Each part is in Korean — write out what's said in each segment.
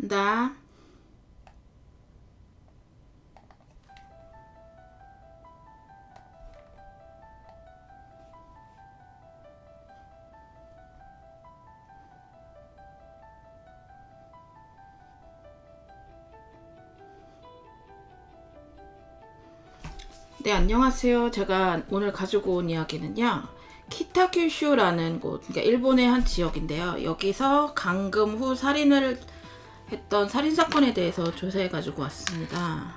한다. 네, 안녕하세요. 제가 오늘 가지고 온 이야기는요, 키타큐슈라는 곳, 그러니까 일본의 한 지역인데요. 여기서 강금 후 살인을 했던 살인사건에 대해서 조사해 가지고 왔습니다.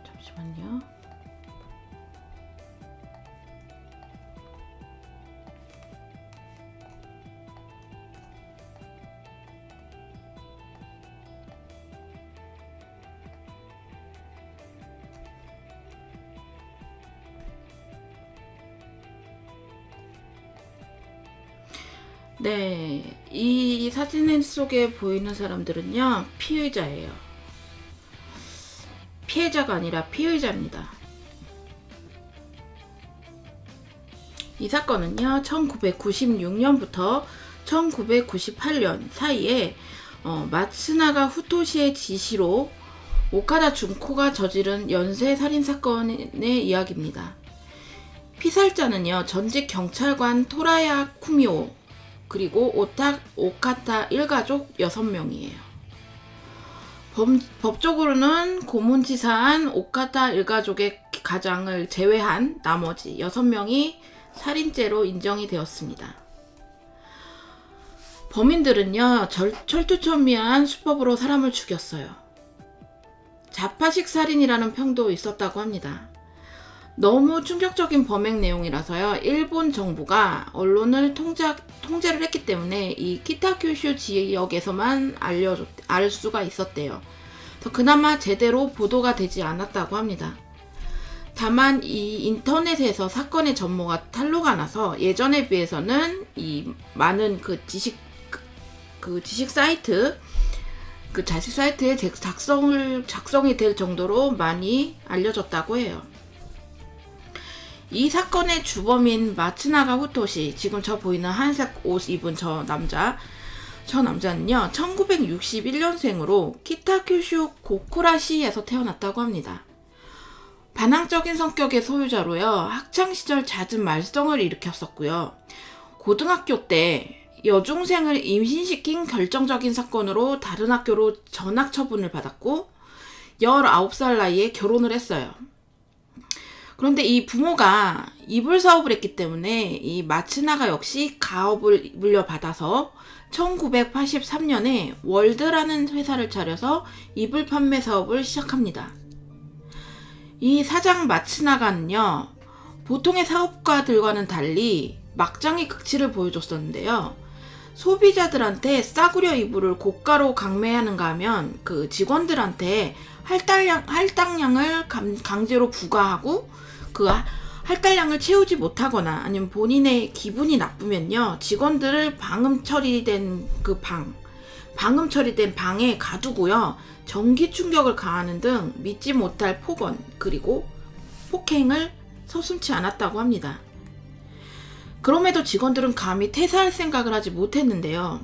잠시만요. 네, 이 사진 속에 보이는 사람들은요, 피의자예요. 피해자가 아니라 피의자입니다. 이 사건은요, 1996년부터 1998년 사이에 마츠나가 후토시의 지시로 오카다 준코가 저지른 연쇄 살인사건의 이야기입니다. 피살자는요, 전직 경찰관 토라야 쿠미오 그리고 오카타 일가족 6명이에요. 법적으로는 고문치사한 오카타 일가족의 가장을 제외한 나머지 6명이 살인죄로 인정이 되었습니다. 범인들은요, 철두철미한 수법으로 사람을 죽였어요. 자파식 살인이라는 평도 있었다고 합니다. 너무 충격적인 범행 내용이라서요, 일본 정부가 언론을 통제를 했기 때문에 이 키타큐슈 지역에서만 알 수가 있었대요. 그나마 제대로 보도가 되지 않았다고 합니다. 다만 이 인터넷에서 사건의 전모가 탄로가 나서 예전에 비해서는 이 많은 지식 사이트, 자식 사이트에 작성이 될 정도로 많이 알려졌다고 해요. 이 사건의 주범인 마츠나가 후토시, 지금 저 보이는 한색 옷 입은 저 남자는요, 1961년생으로 키타큐슈 고쿠라시에서 태어났다고 합니다. 반항적인 성격의 소유자로요, 학창시절 잦은 말썽을 일으켰었고요. 고등학교 때 여중생을 임신시킨 결정적인 사건으로 다른 학교로 전학 처분을 받았고 19살 나이에 결혼을 했어요. 그런데 이 부모가 이불 사업을 했기 때문에 이 마츠나가 역시 가업을 물려받아서 1983년에 월드라는 회사를 차려서 이불 판매 사업을 시작합니다. 이 사장 마츠나가는요, 보통의 사업가들과는 달리 막장의 극치를 보여줬었는데요. 소비자들한테 싸구려 이불을 고가로 강매하는가 하면 그 직원들한테 할당량을 강제로 부과하고 그 할당량을 채우지 못하거나 아니면 본인의 기분이 나쁘면요, 직원들을 방음 처리된 방에 가두고요, 전기 충격을 가하는 등 믿지 못할 폭언 그리고 폭행을 서슴지 않았다고 합니다. 그럼에도 직원들은 감히 퇴사할 생각을 하지 못했는데요.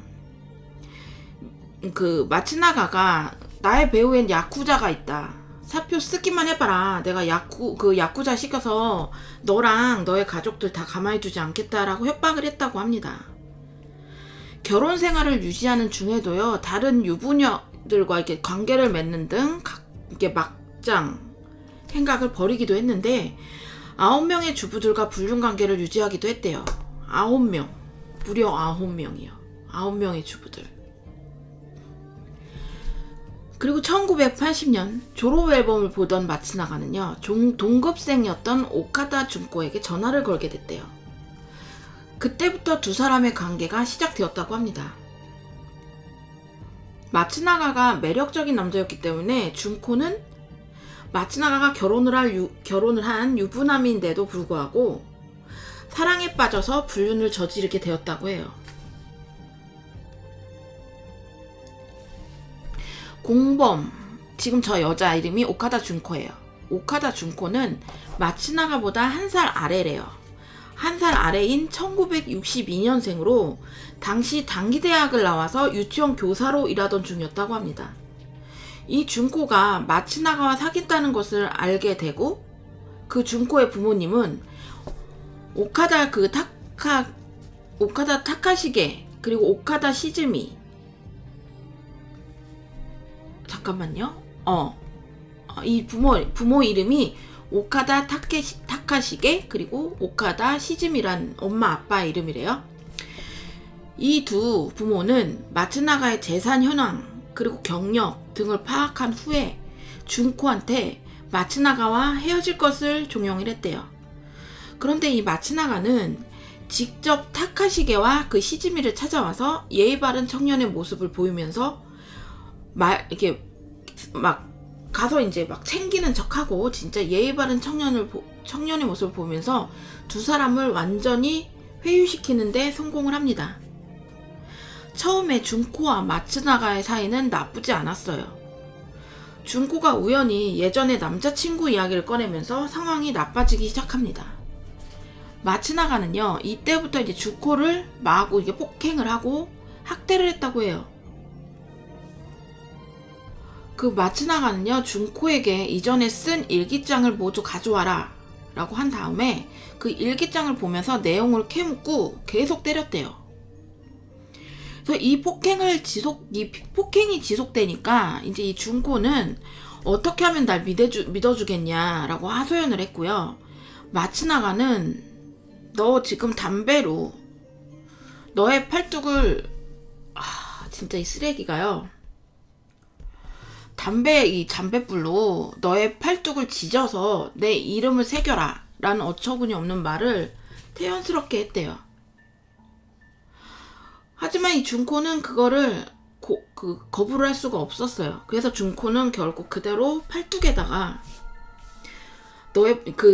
마츠나가가 나의 배후엔 야쿠자가 있다. 사표 쓰기만 해봐라. 내가 야쿠자 시켜서 너랑 너의 가족들 다 가만히 두지 않겠다라고 협박을 했다고 합니다. 결혼 생활을 유지하는 중에도요, 다른 유부녀들과 이렇게 관계를 맺는 등 이렇게 막장 행각을 벌이기도 했는데 9명의 주부들과 불륜 관계를 유지하기도 했대요. 9명. 무려 9명이요. 9명의 주부들. 그리고 1980년 졸업 앨범을 보던 마츠나가는요, 동급생이었던 오카다 준코에게 전화를 걸게 됐대요. 그때부터 두 사람의 관계가 시작되었다고 합니다. 마츠나가가 매력적인 남자였기 때문에 준코는 마츠나가가 결혼을 한 유부남인데도 불구하고 사랑에 빠져서 불륜을 저지르게 되었다고 해요. 공범, 지금 저 여자 이름이 오카다 준코예요. 오카다 준코는 마츠나가보다 한 살 아래래요. 한 살 아래인 1962년생으로 당시 단기대학을 나와서 유치원 교사로 일하던 중이었다고 합니다. 이 준코가 마츠나가와 사귀었다는 것을 알게 되고 그 준코의 부모님은 오카다 타카시게 그리고 오카다 시즈미, 잠깐만요. 이 부모 이름이 오카다 타카시게 그리고 오카다 시즈미란 엄마 아빠 이름이래요. 이 두 부모는 마츠나가의 재산 현황 그리고 경력 등을 파악한 후에 준코한테 마츠나가와 헤어질 것을 종용을 했대요. 그런데 이 마츠나가는 직접 타카시게와 그 시즈미를 찾아와서 예의 바른 청년의 모습을 보이면서 이렇게 막 가서 이제 막 챙기는 척하고 진짜 예의 바른 청년의 모습을 보면서 두 사람을 완전히 회유시키는데 성공을 합니다. 처음에 준코와 마츠나가의 사이는 나쁘지 않았어요. 준코가 우연히 예전의 남자친구 이야기를 꺼내면서 상황이 나빠지기 시작합니다. 마츠나가는요, 이때부터 이제 준코를 마구 이게 폭행을 하고 학대를 했다고 해요. 그 마츠나가는요, 준코에게 이전에 쓴 일기장을 모두 가져와라 라고 한 다음에 그 일기장을 보면서 내용을 캐묻고 계속 때렸대요. 그래서 이 폭행이 지속되니까 이제 이 준코는 어떻게 하면 날 믿어주겠냐라고 하소연을 했고요. 마츠나가는 너 지금 담배로 너의 팔뚝을 진짜 이 쓰레기가요. 담배불로 너의 팔뚝을 지져서 내 이름을 새겨라 라는 어처구니 없는 말을 태연스럽게 했대요. 하지만 이 준코는 그거를 거부를 할 수가 없었어요. 그래서 준코는 결국 그대로 팔뚝에다가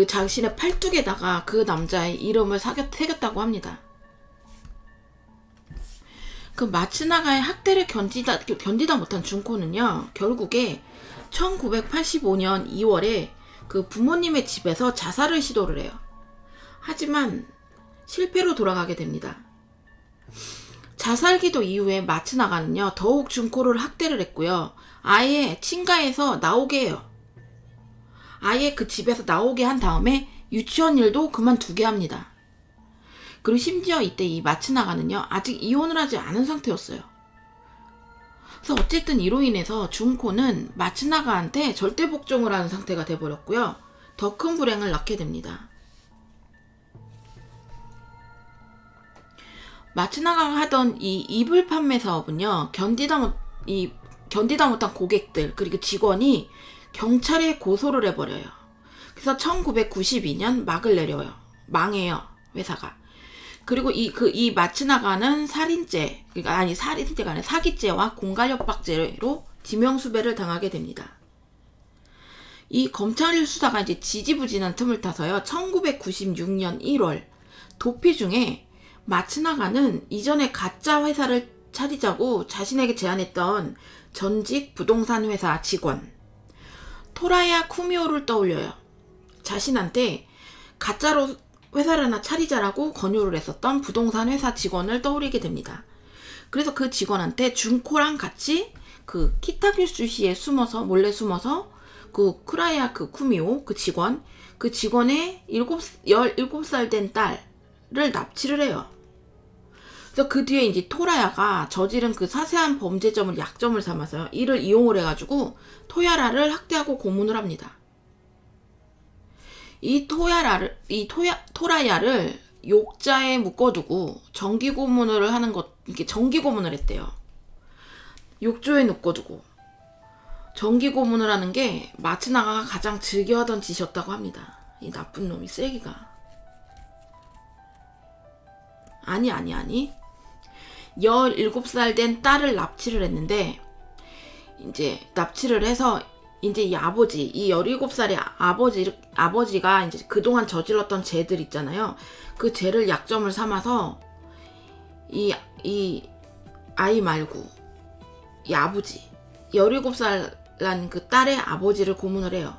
자신의 팔뚝에다가 그 남자의 이름을 새겼다고 합니다. 그 마츠나가의 학대를 견디다 못한 준코는요, 결국에 1985년 2월에 그 부모님의 집에서 자살을 시도를 해요. 하지만 실패로 돌아가게 됩니다. 자살기도 이후에 마츠나가는요, 더욱 준코를 학대를 했고요. 아예 친가에서 나오게 해요. 아예 그 집에서 나오게 한 다음에 유치원 일도 그만두게 합니다. 그리고 심지어 이때 이 마츠나가는요, 아직 이혼을 하지 않은 상태였어요. 그래서 어쨌든 이로 인해서 준코는 마츠나가한테 절대 복종을 하는 상태가 돼버렸고요. 더 큰 불행을 낳게 됩니다. 마츠나가가 하던 이 이불 판매 사업은요, 견디다 못한 고객들 그리고 직원이 경찰에 고소를 해버려요. 그래서 1992년 막을 내려요. 망해요, 회사가. 그리고 이 마츠나가는 사기죄와 공갈협박죄로 지명수배를 당하게 됩니다. 이 검찰 수사가 이제 지지부진한 틈을 타서요, 1996년 1월 도피 중에 마츠나가는 이전에 가짜 회사를 차리자고 자신에게 제안했던 전직 부동산 회사 직원 토라야 쿠미오를 떠올려요. 자신한테 가짜로 회사를 하나 차리자라고 권유를 했었던 부동산 회사 직원을 떠올리게 됩니다. 그래서 그 직원한테 준코랑 같이 그 키타규슈시에 몰래 숨어서 그 쿠라야 쿠미오 그 직원의 17살 된 딸을 납치를 해요. 그래서 그 뒤에 이제 토라야가 저지른 그 사세한 범죄점을 약점을 삼아서요, 이를 이용을 해가지고 토야라를 학대하고 고문을 합니다. 이 토라야를 욕자에 묶어두고 정기고문을 했대요. 욕조에 묶어두고 정기고문을 하는 게 마츠나가가 가장 즐겨하던 짓이었다고 합니다. 이 나쁜 놈이 쓰레기가. 아니 17살 된 딸을 납치를 했는데, 이제 납치를 해서 이제 이 17살의 아버지가 이제 그동안 저질렀던 죄들 있잖아요. 그 죄를 약점을 삼아서 이 아이 말고 이 17살 난 그 딸의 아버지를 고문을 해요.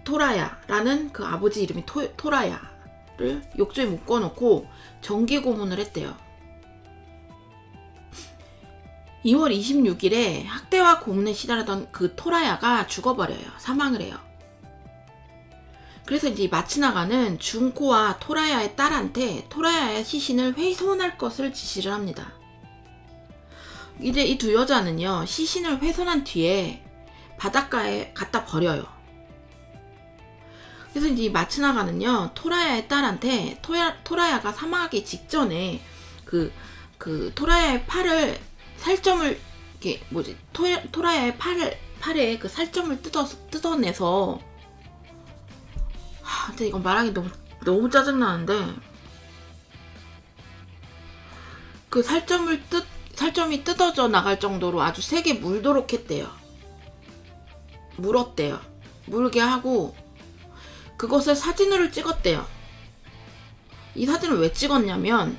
토라야라는 그 아버지 이름이 토라야를 욕조에 묶어놓고 정기 고문을 했대요. 2월 26일에 학대와 고문에 시달하던 그 토라야가 죽어버려요. 사망을 해요. 그래서 이제 마츠나가는 준코와 토라야의 딸한테 토라야의 시신을 훼손할 것을 지시를 합니다. 이제 이 두 여자는요, 시신을 훼손한 뒤에 바닷가에 갖다 버려요. 그래서 이제 마츠나가는요, 토라야의 딸한테 토라야가 사망하기 직전에 그 토라야의 팔을 살점을 이게 뭐지 토라야의 팔에 그 살점을 뜯어내서 근데 이건 말하기 너무 짜증나는데 그 살점이 뜯어져 나갈 정도로 아주 세게 물도록 했대요. 물었대요. 물게 하고 그것을 사진으로 찍었대요. 이 사진을 왜 찍었냐면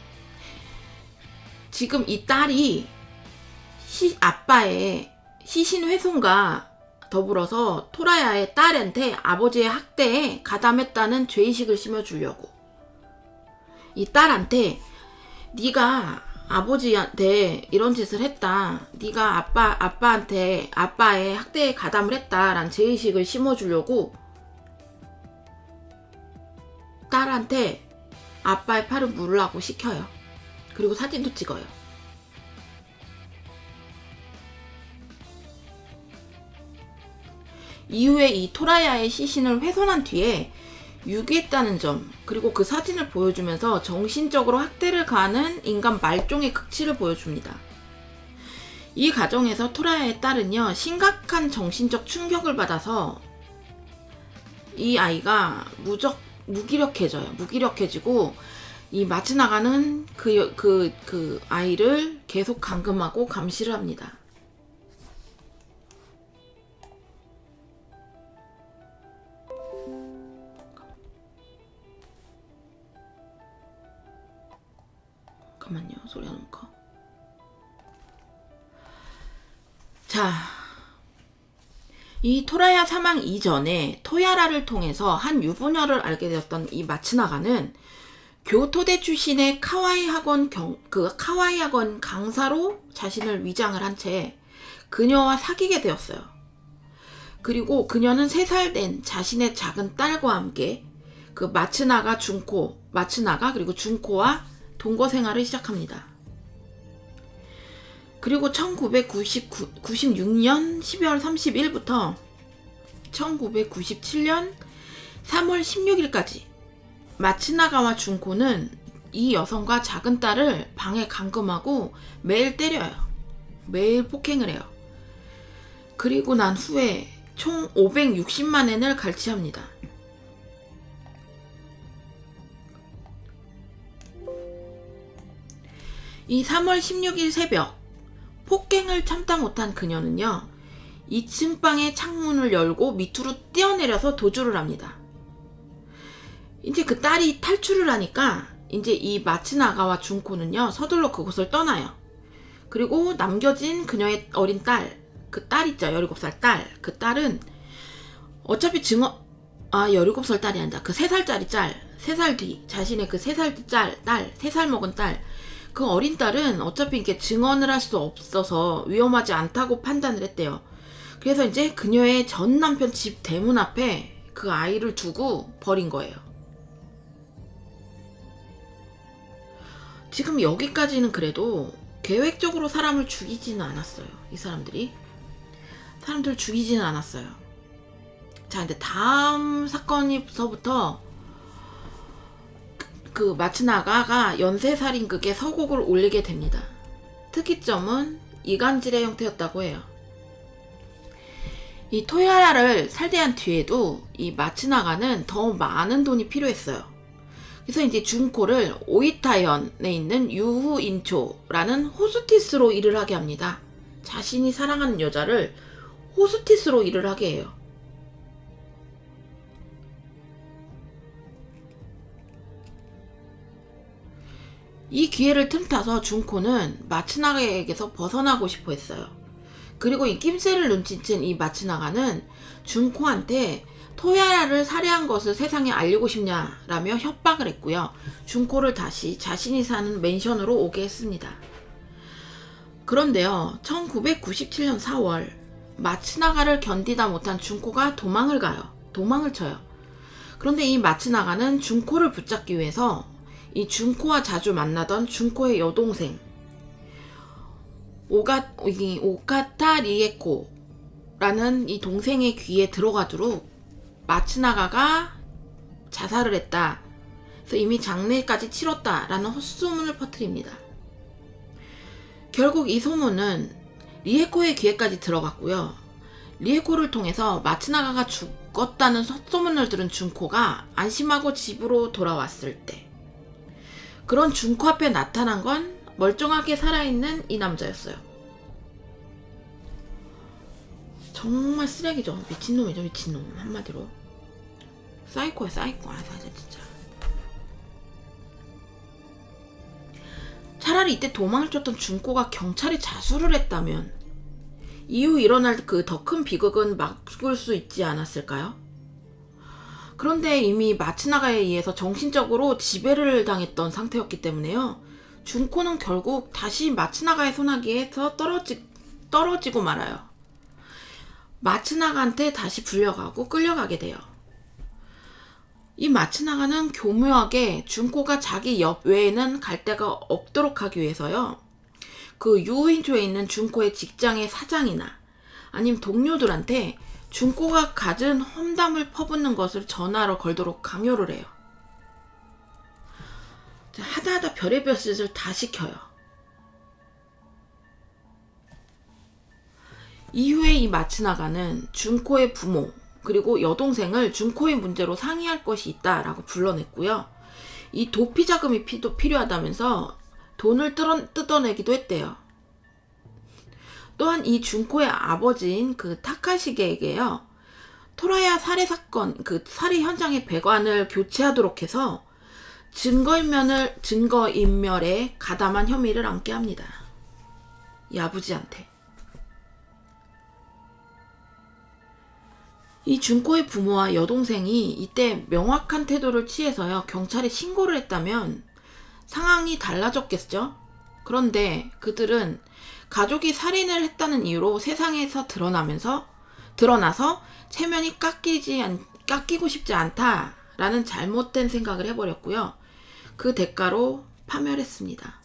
지금 이 딸이 아빠의 시신 훼손과 더불어서 토라야의 딸한테 아버지의 학대에 가담했다는 죄의식을 심어주려고. 이 딸한테 네가 아버지한테 이런 짓을 했다. 네가 아빠한테 아빠의 학대에 가담을 했다라는 죄의식을 심어주려고 딸한테 아빠의 팔을 물으라고 시켜요. 그리고 사진도 찍어요. 이후에 이 토라야의 시신을 훼손한 뒤에 유기했다는 점, 그리고 그 사진을 보여주면서 정신적으로 학대를 가하는 인간 말종의 극치를 보여줍니다. 이 과정에서 토라야의 딸은요, 심각한 정신적 충격을 받아서 이 아이가 무기력해져요. 무기력해지고 이 마츠나가는 그 아이를 계속 감금하고 감시를 합니다. 잠깐만요. 소리가 너무 커. 자, 이 토라야 사망 이전에 토야라를 통해서 한 유부녀를 알게 되었던 이 마츠나가는 교토대 출신의 카와이 학원 강사로 자신을 위장을 한 채 그녀와 사귀게 되었어요. 그리고 그녀는 3살 된 자신의 작은 딸과 함께 그 마츠나가 그리고 준코와 동거 생활을 시작합니다. 그리고 1996년 12월 30일부터 1997년 3월 16일까지 마츠나가와 준코는 이 여성과 작은 딸을 방에 감금하고 매일 때려요. 매일 폭행을 해요. 그리고 난 후에 총 560만 엔을 갈취합니다. 이 3월 16일 새벽 폭행을 참다 못한 그녀는요, 2층 방의 창문을 열고 밑으로 뛰어내려서 도주를 합니다. 이제 그 딸이 탈출을 하니까 이제 이 마츠나가와 준코는요, 서둘러 그곳을 떠나요. 그리고 남겨진 그녀의 어린 딸, 그 딸 있죠, 17살 딸. 그 딸은 어차피 17살 딸이 아니다. 그 3살짜리 딸, 3살 뒤, 자신의 그 3살 뒤 딸, 3살 먹은 딸, 그 어린 딸은 어차피 이렇게 증언을 할 수 없어서 위험하지 않다고 판단을 했대요. 그래서 이제 그녀의 전 남편 집 대문 앞에 그 아이를 두고 버린 거예요. 지금 여기까지는 그래도 계획적으로 사람을 죽이지는 않았어요. 이 사람들을 죽이지는 않았어요. 자, 근데 다음 사건에서부터 그 마츠나가가 연쇄살인극에 서곡을 올리게 됩니다. 특이점은 이간질의 형태였다고 해요. 이 토야라를 살해한 뒤에도 이 마츠나가는 더 많은 돈이 필요했어요. 그래서 이제 준코를 오이타현에 있는 유후인초라는 호스티스로 일을 하게 합니다. 자신이 사랑하는 여자를 호스티스로 일을 하게 해요. 이 기회를 틈타서 준코는 마츠나가에게서 벗어나고 싶어 했어요. 그리고 이 낌새를 눈치챈 이 마츠나가는 준코한테 토야를 살해한 것을 세상에 알리고 싶냐라며 협박을 했고요. 준코를 다시 자신이 사는 맨션으로 오게 했습니다. 그런데요, 1997년 4월 마츠나가를 견디다 못한 준코가 도망을 가요. 도망을 쳐요. 그런데 이 마츠나가는 준코를 붙잡기 위해서 이 준코와 자주 만나던 준코의 여동생 오가타 리에코라는 이 동생의 귀에 들어가도록 마츠나가가 자살을 했다. 그래서 이미 장례까지 치렀다라는 헛소문을 퍼뜨립니다. 결국 이 소문은 리에코의 귀에까지 들어갔고요. 리에코를 통해서 마츠나가가 죽었다는 헛소문을 들은 준코가 안심하고 집으로 돌아왔을 때 그런 준코 앞에 나타난 건 멀쩡하게 살아있는 이 남자였어요. 정말 쓰레기죠. 미친놈이죠. 미친놈. 한마디로 사이코야 사이코. 아 진짜. 차라리 이때 도망을 쫓던 준코가 경찰에 자수를 했다면 이후 일어날 그 더 큰 비극은 막을 수 있지 않았을까요? 그런데 이미 마츠나가에 의해서 정신적으로 지배를 당했던 상태였기 때문에요. 준코는 결국 다시 마츠나가의 손아귀에서 떨어지고 말아요. 마츠나가한테 다시 불려가고 끌려가게 돼요. 이 마츠나가는 교묘하게 준코가 자기 옆 외에는 갈 데가 없도록 하기 위해서요. 그 유인초에 있는 준코의 직장의 사장이나 아니면 동료들한테 준코가 가진 험담을 퍼붓는 것을 전화로 걸도록 강요를 해요. 하다하다 별의별 짓을 다 시켜요. 이후에 이 마츠나가는 준코의 부모 그리고 여동생을 준코의 문제로 상의할 것이 있다라고 불러냈고요. 이 도피 자금이 필요하다면서 돈을 뜯어내기도 했대요. 또한 이 준코의 아버지인 그 타카시게에게요. 토라야 살해 사건, 그 살해 현장의 배관을 교체하도록 해서 증거인멸에 가담한 혐의를 안게 합니다. 이 아버지한테. 이 준코의 부모와 여동생이 이때 명확한 태도를 취해서요. 경찰에 신고를 했다면 상황이 달라졌겠죠? 그런데 그들은 가족이 살인을 했다는 이유로 세상에서 드러나서 체면이 깎이고 싶지 않다라는 잘못된 생각을 해버렸고요. 그 대가로 파멸했습니다.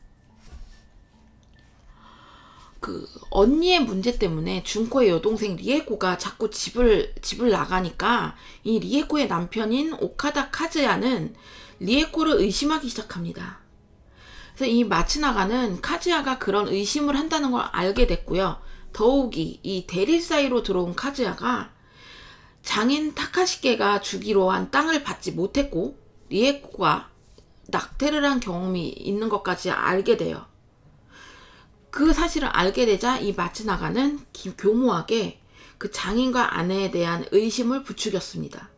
그 언니의 문제 때문에 준코의 여동생 리에코가 자꾸 집을 나가니까 이 리에코의 남편인 오카다 카즈야는 리에코를 의심하기 시작합니다. 그래서 이 마츠나가는 카즈야가 그런 의심을 한다는 걸 알게 됐고요. 더욱이 이 대릴 사이로 들어온 카즈야가 장인 타카시게가 주기로 한 땅을 받지 못했고 리에코가 낙태를 한 경험이 있는 것까지 알게 돼요. 그 사실을 알게 되자 이 마츠나가는 교모하게 그 장인과 아내에 대한 의심을 부추겼습니다.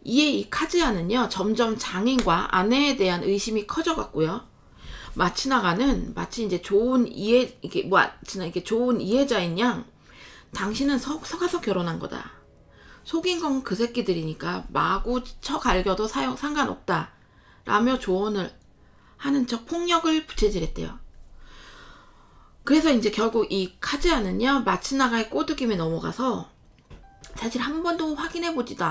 이에 이 카즈야는요, 점점 장인과 아내에 대한 의심이 커져갔고요. 마츠나가는 마치 이제 좋은 이해자인 양, 당신은 서가서 결혼한 거다. 속인 건 그 새끼들이니까 마구 쳐갈겨도 상관없다. 라며 조언을 하는 척 폭력을 부채질했대요. 그래서 이제 결국 이 카즈야는요, 마츠나가의 꼬드김에 넘어가서 사실 한 번도 확인해보지도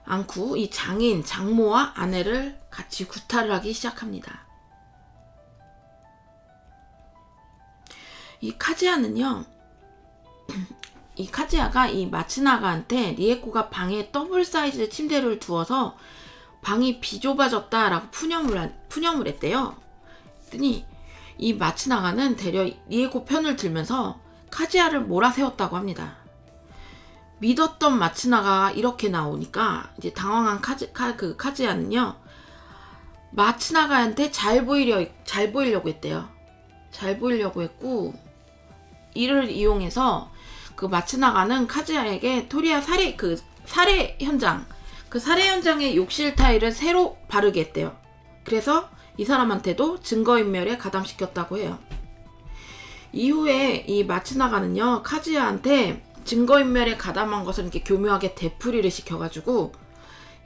않고 이 장모와 아내를 같이 구타를 하기 시작합니다. 이 카즈야가 이 마츠나가한테 리에코가 방에 더블 사이즈 침대를 두어서 방이 비좁아졌다라고 푸념을 했대요. 그랬더니 이 마츠나가는 되려 리에코 편을 들면서 카즈야를 몰아세웠다고 합니다. 믿었던 마츠나가가 이렇게 나오니까 이제 당황한 카즈야는요, 마츠나가한테 잘 보이려고 했대요. 잘 보이려고 했고, 이를 이용해서 그 마츠나가는 카즈야에게 토리야 살해 현장의 욕실 타일을 새로 바르게 했대요. 그래서 이 사람한테도 증거인멸에 가담시켰다고 해요. 이후에 이 마츠나가는요, 카즈야한테 증거인멸에 가담한 것을 이렇게 교묘하게 되풀이를 시켜가지고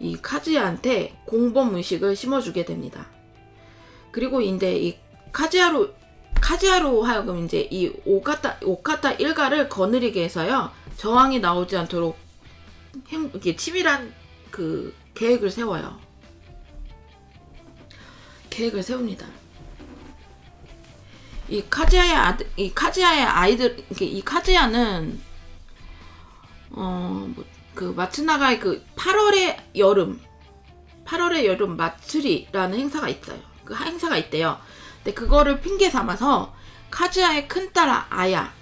이 카즈야한테 공범의식을 심어주게 됩니다. 그리고 이제 이 카즈야로 하여금 이제 이 오카타 일가를 거느리게 해서요, 저항이 나오지 않도록 이렇게 치밀한 그 계획을 세워요. 계획을 세웁니다. 이 카즈야의 아이들, 이 카즈야는 그 마츠나가의 그 8월의 여름 마츠리라는 행사가 있어요. 그 행사가 있대요. 근데 그거를 핑계 삼아서 카즈야의 큰딸 아야,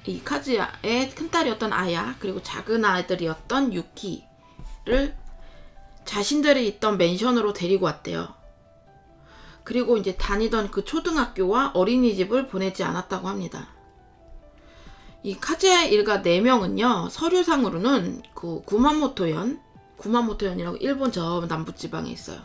이 카즈야의 큰딸이었던 아야, 그리고 작은 아들이었던 유키를 자신들이 있던 맨션으로 데리고 왔대요. 그리고 이제 다니던 그 초등학교와 어린이집을 보내지 않았다고 합니다. 이 카즈야의 일가 4명은요, 서류상으로는 그 구마모토현이라고 일본 저 남부지방에 있어요.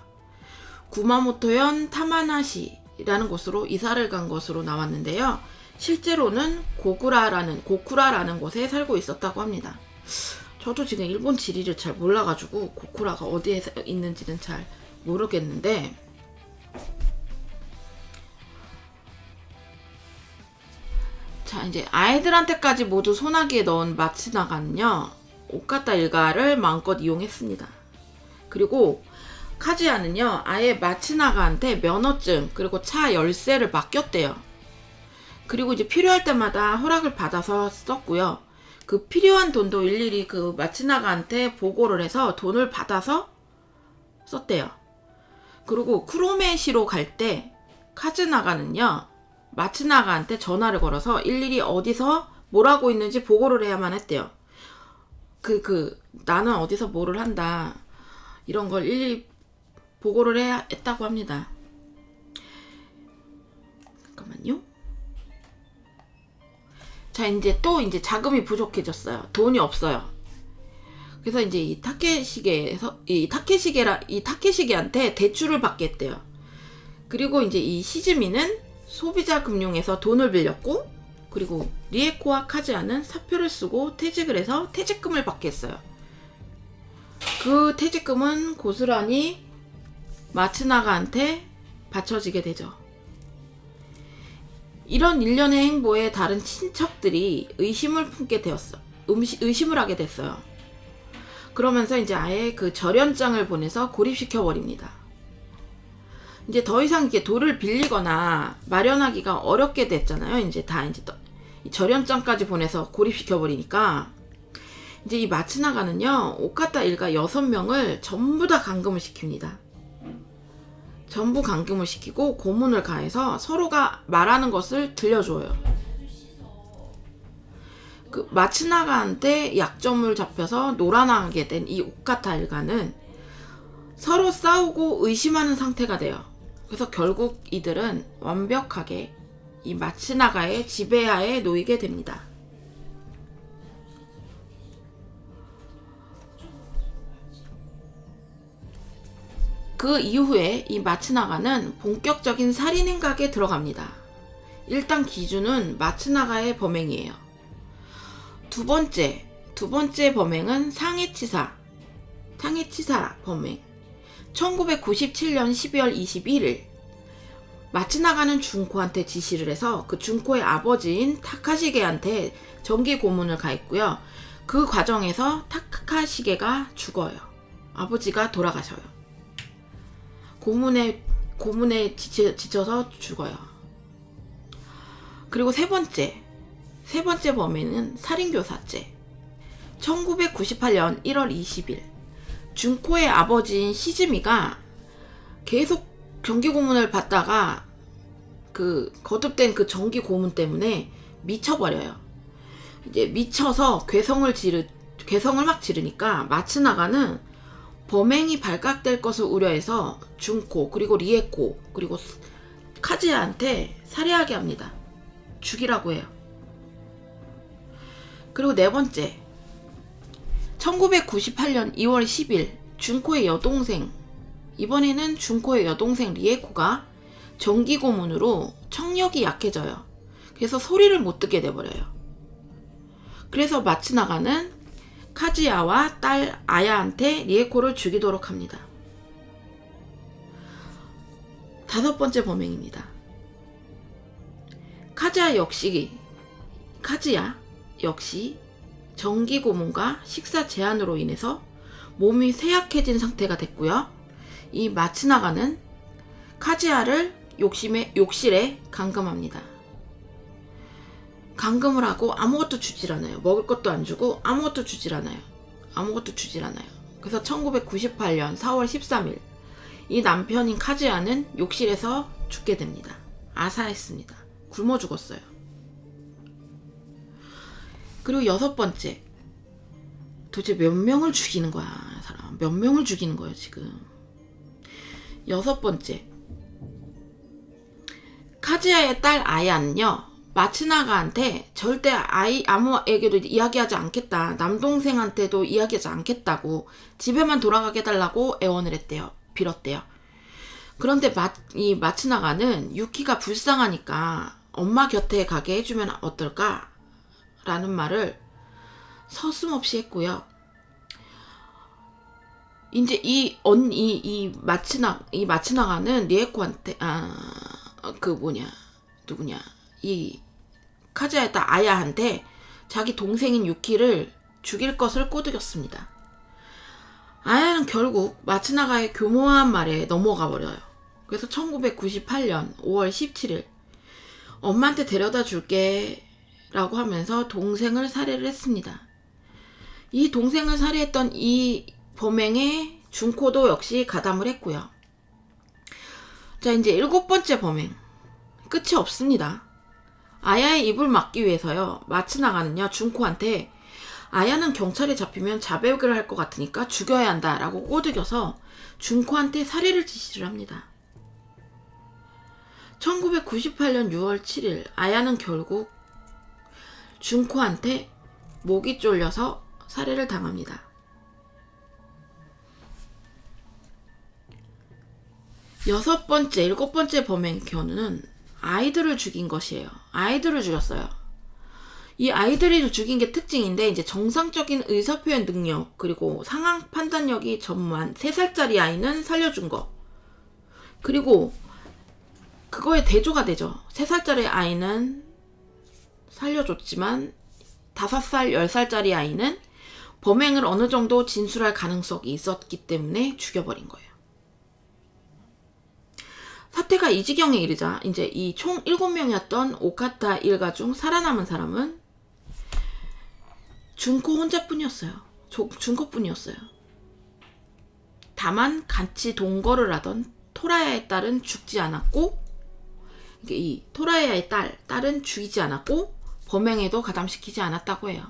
구마모토현 타마나시라는 곳으로 이사를 간 것으로 나왔는데요. 실제로는 고쿠라라는 곳에 살고 있었다고 합니다. 저도 지금 일본 지리를 잘 몰라가지고 고쿠라가 어디에 있는지는 잘 모르겠는데, 자, 이제 아이들한테까지 모두 소나기에 넣은 마츠나가는요, 오카타 일가를 마음껏 이용했습니다. 그리고 카즈야는요, 아예 마츠나가한테 면허증 그리고 차 열쇠를 맡겼대요. 그리고 이제 필요할 때마다 허락을 받아서 썼고요. 그 필요한 돈도 일일이 그 마츠나가한테 보고를 해서 돈을 받아서 썼대요. 그리고 쿠로메시로 갈 때 카즈나가는요, 마츠나가한테 전화를 걸어서 일일이 어디서 뭘 하고 있는지 보고를 해야만 했대요. 나는 어디서 뭐를 한다, 이런 걸 일일이 보고를 해야 했다고 합니다. 잠깐만요. 자, 이제 또 자금이 부족해졌어요. 돈이 없어요. 그래서 이제 이 타케시게한테 대출을 받겠대요. 그리고 이제 이 시즈미는 소비자 금융에서 돈을 빌렸고, 그리고 리에코와 카즈야는 사표를 쓰고 퇴직을 해서 퇴직금을 받게 했어요. 그 퇴직금은 고스란히 마츠나가한테 바쳐지게 되죠. 이런 일련의 행보에 다른 친척들이 의심을 하게 됐어요. 그러면서 이제 아예 그 절연장을 보내서 고립시켜 버립니다. 이제 더 이상 이렇게 돈을 빌리거나 마련하기가 어렵게 됐잖아요. 이제 절연장까지 보내서 고립시켜 버리니까 이제 이 마츠나가는요, 오카타 일가 6명을 전부 다 감금을 시킵니다. 전부 감금을 시키고 고문을 가해서 서로가 말하는 것을 들려줘요. 그 마츠나가한테 약점을 잡혀서 놀아나가게 된 이 오카타 일가는 서로 싸우고 의심하는 상태가 돼요. 그래서 결국 이들은 완벽하게 이 마츠나가의 지배하에 놓이게 됩니다. 그 이후에 이 마츠나가는 본격적인 살인 행각에 들어갑니다. 일단 기준은 마츠나가의 범행이에요. 두 번째 범행은 상해치사 범행. 1997년 12월 21일 마츠나가는 준코한테 지시를 해서 그 준코의 아버지인 타카시게한테 정기 고문을 가했고요. 그 과정에서 타카시게가 죽어요. 아버지가 돌아가셔요. 고문에 지쳐서 죽어요. 그리고 세 번째 범행은 살인교사죄. 1998년 1월 20일 준코의 아버지인 시즈미가 계속 정기 고문을 받다가 그 거듭된 그 정기 고문 때문에 미쳐버려요. 이제 미쳐서 괴성을 막 지르니까 마츠나가는 범행이 발각될 것을 우려해서 준코 그리고 리에코 그리고 카즈야한테 살해하게 합니다. 죽이라고 해요. 그리고 네 번째, 1998년 2월 10일 준코의 여동생, 이번에는 준코의 여동생 리에코가 전기 고문으로 청력이 약해져요. 그래서 소리를 못 듣게 돼버려요. 그래서 마츠나가는 카즈야와 딸 아야한테 리에코를 죽이도록 합니다. 5번째 범행입니다. 카즈야 역시 전기 고문과 식사 제한으로 인해서 몸이 쇠약해진 상태가 됐고요. 이 마츠나가는 카즈야를 욕실에 감금합니다. 감금을 하고 아무것도 주질 않아요. 먹을 것도 안 주고 아무것도 주질 않아요. 그래서 1998년 4월 13일 이 남편인 카즈야는 욕실에서 죽게 됩니다. 아사했습니다. 굶어 죽었어요. 그리고 6번째, 도대체 몇 명을 죽이는 거야, 사람. 몇 명을 죽이는 거예요, 지금. 6번째, 카즈야의 딸 아야는요, 마츠나가한테 절대 아무에게도 이야기하지 않겠다, 남동생한테도 이야기하지 않겠다고, 집에만 돌아가게 해달라고 애원을 빌었대요. 그런데 이 마츠나가는 유키가 불쌍하니까 엄마 곁에 가게 해주면 어떨까? 라는 말을 서슴없이 했고요. 이제 이 마츠나가는 리에코한테, 이 카즈야의 딸 아야한테 자기 동생인 유키를 죽일 것을 꼬드겼습니다. 아야는 결국 마츠나가의 교묘한 말에 넘어가 버려요. 그래서 1998년 5월 17일 엄마한테 데려다 줄게 라고 하면서 동생을 살해를 했습니다. 이 동생을 살해했던 이 범행에 준코도 역시 가담을 했고요. 자, 이제 7번째 범행. 끝이 없습니다. 아야의 입을 막기 위해서요, 마츠나가는요, 준코한테 아야는 경찰에 잡히면 자백을 할 것 같으니까 죽여야 한다 라고 꼬드겨서 준코한테 살해를 지시를 합니다. 1998년 6월 7일 아야는 결국 준코한테 목이 졸려서 살해를 당합니다. 7번째 범행 경우는 아이들을 죽인 것이에요. 아이들을 죽였어요. 이 아이들을 죽인 게 특징인데, 이제 정상적인 의사표현 능력, 그리고 상황 판단력이 전무한 3살짜리 아이는 살려준 거. 그리고 그거에 대조가 되죠. 3살짜리 아이는 살려줬지만 5살, 10살짜리 아이는 범행을 어느 정도 진술할 가능성이 있었기 때문에 죽여버린 거예요. 사태가 이 지경에 이르자 이제 이 총 7명이었던 오카타 일가 중 살아남은 사람은 준코 혼자뿐이었어요. 준코뿐이었어요. 다만 같이 동거를 하던 토라야의 딸은 죽지 않았고, 이 토라야의 딸은 죽이지 않았고 범행에도 가담시키지 않았다고 해요.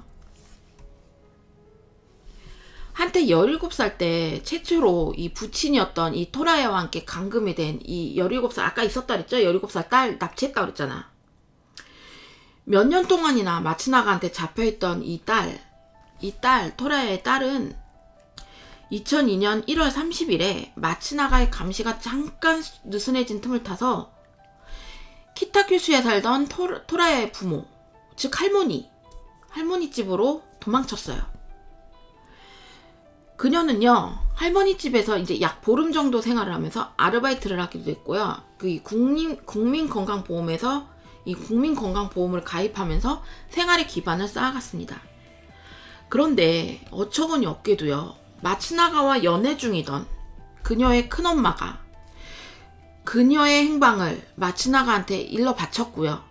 한때 17살 때 최초로 이 부친이었던 이 토라야와 함께 감금이 된 이 17살, 아까 있었다 그랬죠? 17살 딸 납치했다 그랬잖아. 몇 년 동안이나 마츠나가한테 잡혀있던 이 딸, 토라야의 딸은 2002년 1월 30일에 마츠나가의 감시가 잠깐 느슨해진 틈을 타서 키타큐슈에 살던 토라야의 부모, 즉 할머니 집으로 도망쳤어요. 그녀는요, 할머니 집에서 이제 약 보름 정도 생활을 하면서 아르바이트를 하기도 했고요. 그 국민건강보험에서 이 국민건강보험을 가입하면서 생활의 기반을 쌓아갔습니다. 그런데 어처구니 없게도요, 마츠나가와 연애 중이던 그녀의 큰엄마가 그녀의 행방을 마츠나가한테 일러 바쳤고요.